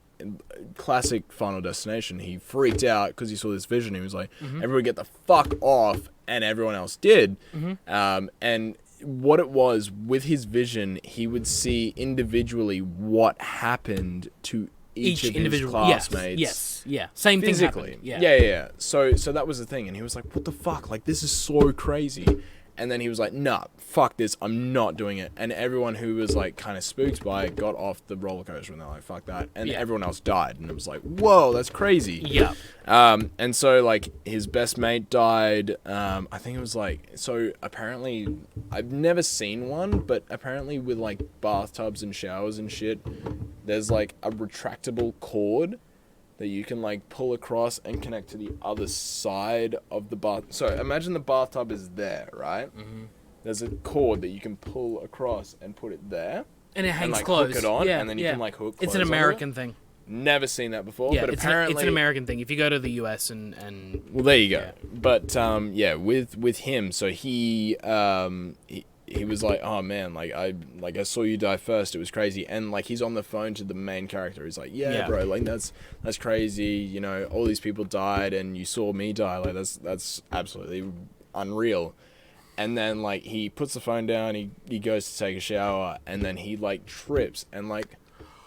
classic Final Destination. He freaked out because he saw this vision. He was like, "Everyone get the fuck off," and everyone else did. And what it was with his vision, he would see individually what happened to each of his classmates. Same physically. thing happened. Yeah. So that was the thing, and he was like, "What the fuck? Like, this is so crazy." And then he was like, "Nah, fuck this. I'm not doing it." And everyone who was like kind of spooked by it got off the roller coaster, and they're like, "Fuck that." And everyone else died, and it was like, "Whoa, that's crazy." Yeah. And so like his best mate died. I think it was like, so apparently I've never seen one, but apparently with like bathtubs and showers and shit, there's like a retractable cord that you can like pull across and connect to the other side of the bath. So imagine the bathtub is there, right? There's a cord that you can pull across and put it there. And it hangs like, closed. hook it on, and then you can like hook It's clothes an onto American it. thing. Never seen that before, Yeah, but apparently it's an American thing. If you go to the US and well, there you go. But with him, so he he was like, oh man, like I saw you die first. It was crazy. And like he's on the phone to the main character. He's like, yeah, bro, like that's crazy. You know, all these people died, and you saw me die. Like that's absolutely unreal. And then like he puts the phone down. He goes to take a shower, and then he like trips and like.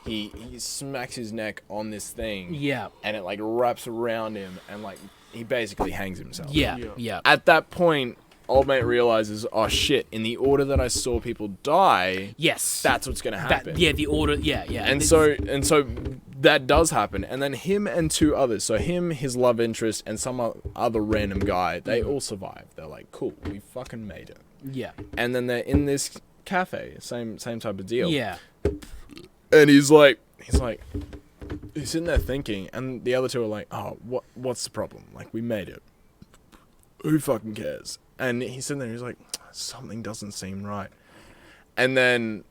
He smacks his neck on this thing. Yeah. And it like wraps around him and like he basically hangs himself. Yeah. At that point, old mate realizes, oh shit, in the order that I saw people die, yes, that's what's gonna happen. The order, yeah. And so that does happen. And then him and two others, so him, his love interest, and some other random guy, they all survive. They're like, cool, we fucking made it. Yeah. And then they're in this cafe, same type of deal. Yeah. And he's sitting there thinking, and the other two are like, oh, what's the problem? Like, we made it. Who fucking cares? And he's sitting there, he's like, something doesn't seem right. And then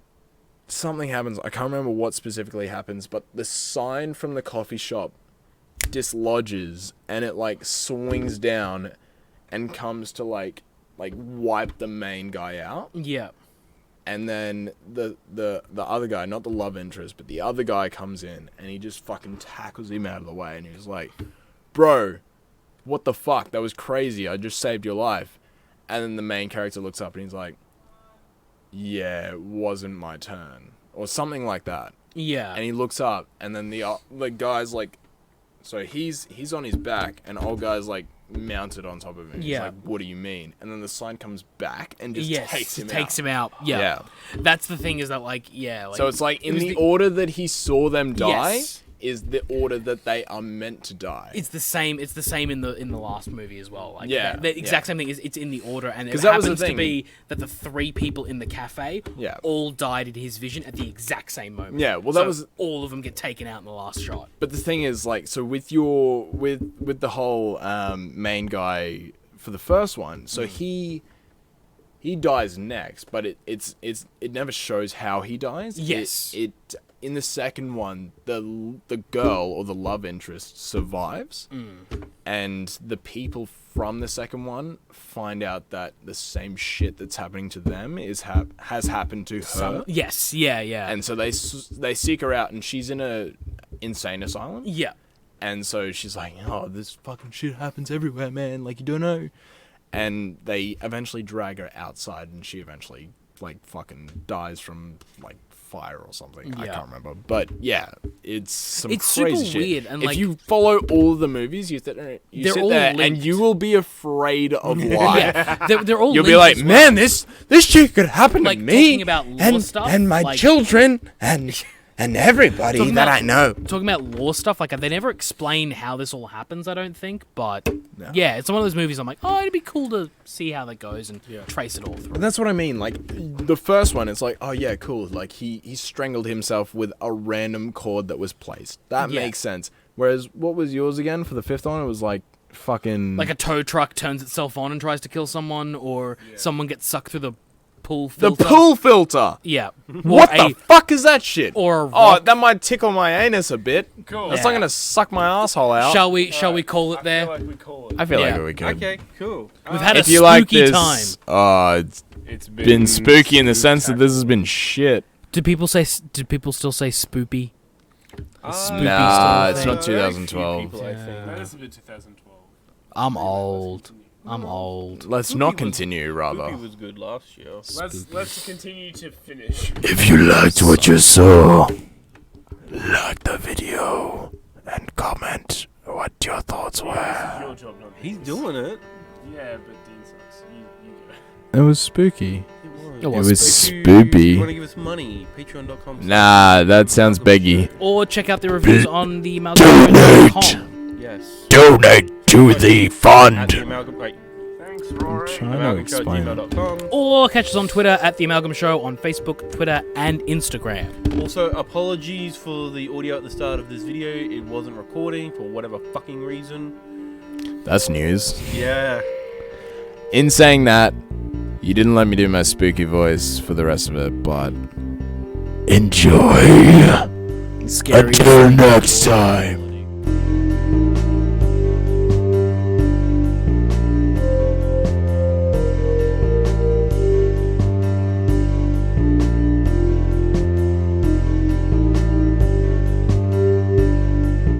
something happens. I can't remember what specifically happens, but the sign from the coffee shop dislodges, and it, like, swings down and comes to, like wipe the main guy out. Yeah. And then the other guy, not the love interest, but the other guy comes in and he just fucking tackles him out of the way. And he's like, bro, what the fuck? That was crazy. I just saved your life. And then the main character looks up and he's like, yeah, it wasn't my turn. Or something like that. Yeah. And he looks up and then the guy's like, so he's on his back and old guy's like, mounted on top of him. Yeah. He's like, what do you mean? And then the sign comes back and just takes him out. Yeah. That's the thing is that like, so it's like in the order that he saw them die is the order that they are meant to die. It's the same in the last movie as well. Like, the exact same thing is it's in the order, and it that happens to be that the three people in the cafe all died in his vision at the exact same moment. Yeah, well that was all of them get taken out in the last shot. But the thing is, like, so with the whole main guy for the first one, so he dies next, but it never shows how he dies. Yes. It in the second one, the girl or the love interest survives, and the people from the second one find out that the same shit that's happening to them has happened to her. Yes, yeah. And so they seek her out, and she's in a insane asylum. Yeah. And so she's like, oh, this fucking shit happens everywhere, man. Like, you don't know. And they eventually drag her outside, and she eventually, like, fucking dies from, like, fire or something. I can't remember. But, yeah, it's crazy super shit. Weird. And, if you follow all the movies, you sit there and you will be afraid of life. They're all You'll be like, man, this shit could happen to me. Talking about lore stuff, and my children and everybody that I know. Talking about lore stuff, like they never explain how this all happens, I don't think. But yeah, it's one of those movies I'm like, oh, it'd be cool to see how that goes and trace it all through. And that's what I mean. Like the first one, it's like, oh yeah, cool. Like he strangled himself with a random cord that was placed. That makes sense. Whereas what was yours again for the fifth one? It was like fucking like a tow truck turns itself on and tries to kill someone, or someone gets sucked through the pool filter. The pool filter. Yeah. What the fuck is that shit? Or that might tickle my anus a bit. Cool. That's not gonna suck my asshole out. Shall we call it there? I feel like we call it. I feel like we could. Okay, cool. We've had a spooky time. It's been spooky in the sense that this has been shit. Do people still say spoopy? Nah, it's not 2012. That is a bit 2012. I'm old. Let's not continue, rather. Spoopy was good last year. Let's continue to finish. If you liked what you saw, like the video and comment what your thoughts were. Your job, not He's doing it. Yeah, but Dean sucks. You go. It was spooky. It was If spoopy. you want to give us money, patreon.com. Nah, that sounds beggy. Or check out the reviews on the Amalgam. Yes. Donate to the fund. At the Amalgam, Thanks, Rory. amalgamshow@gmail.com. Or catch us on Twitter at The Amalgam Show on Facebook, Twitter, and Instagram. Also, apologies for the audio at the start of this video. It wasn't recording for whatever fucking reason. That's news. Yeah. In saying that, you didn't let me do my spooky voice for the rest of it, but enjoy. Scary. Until next time.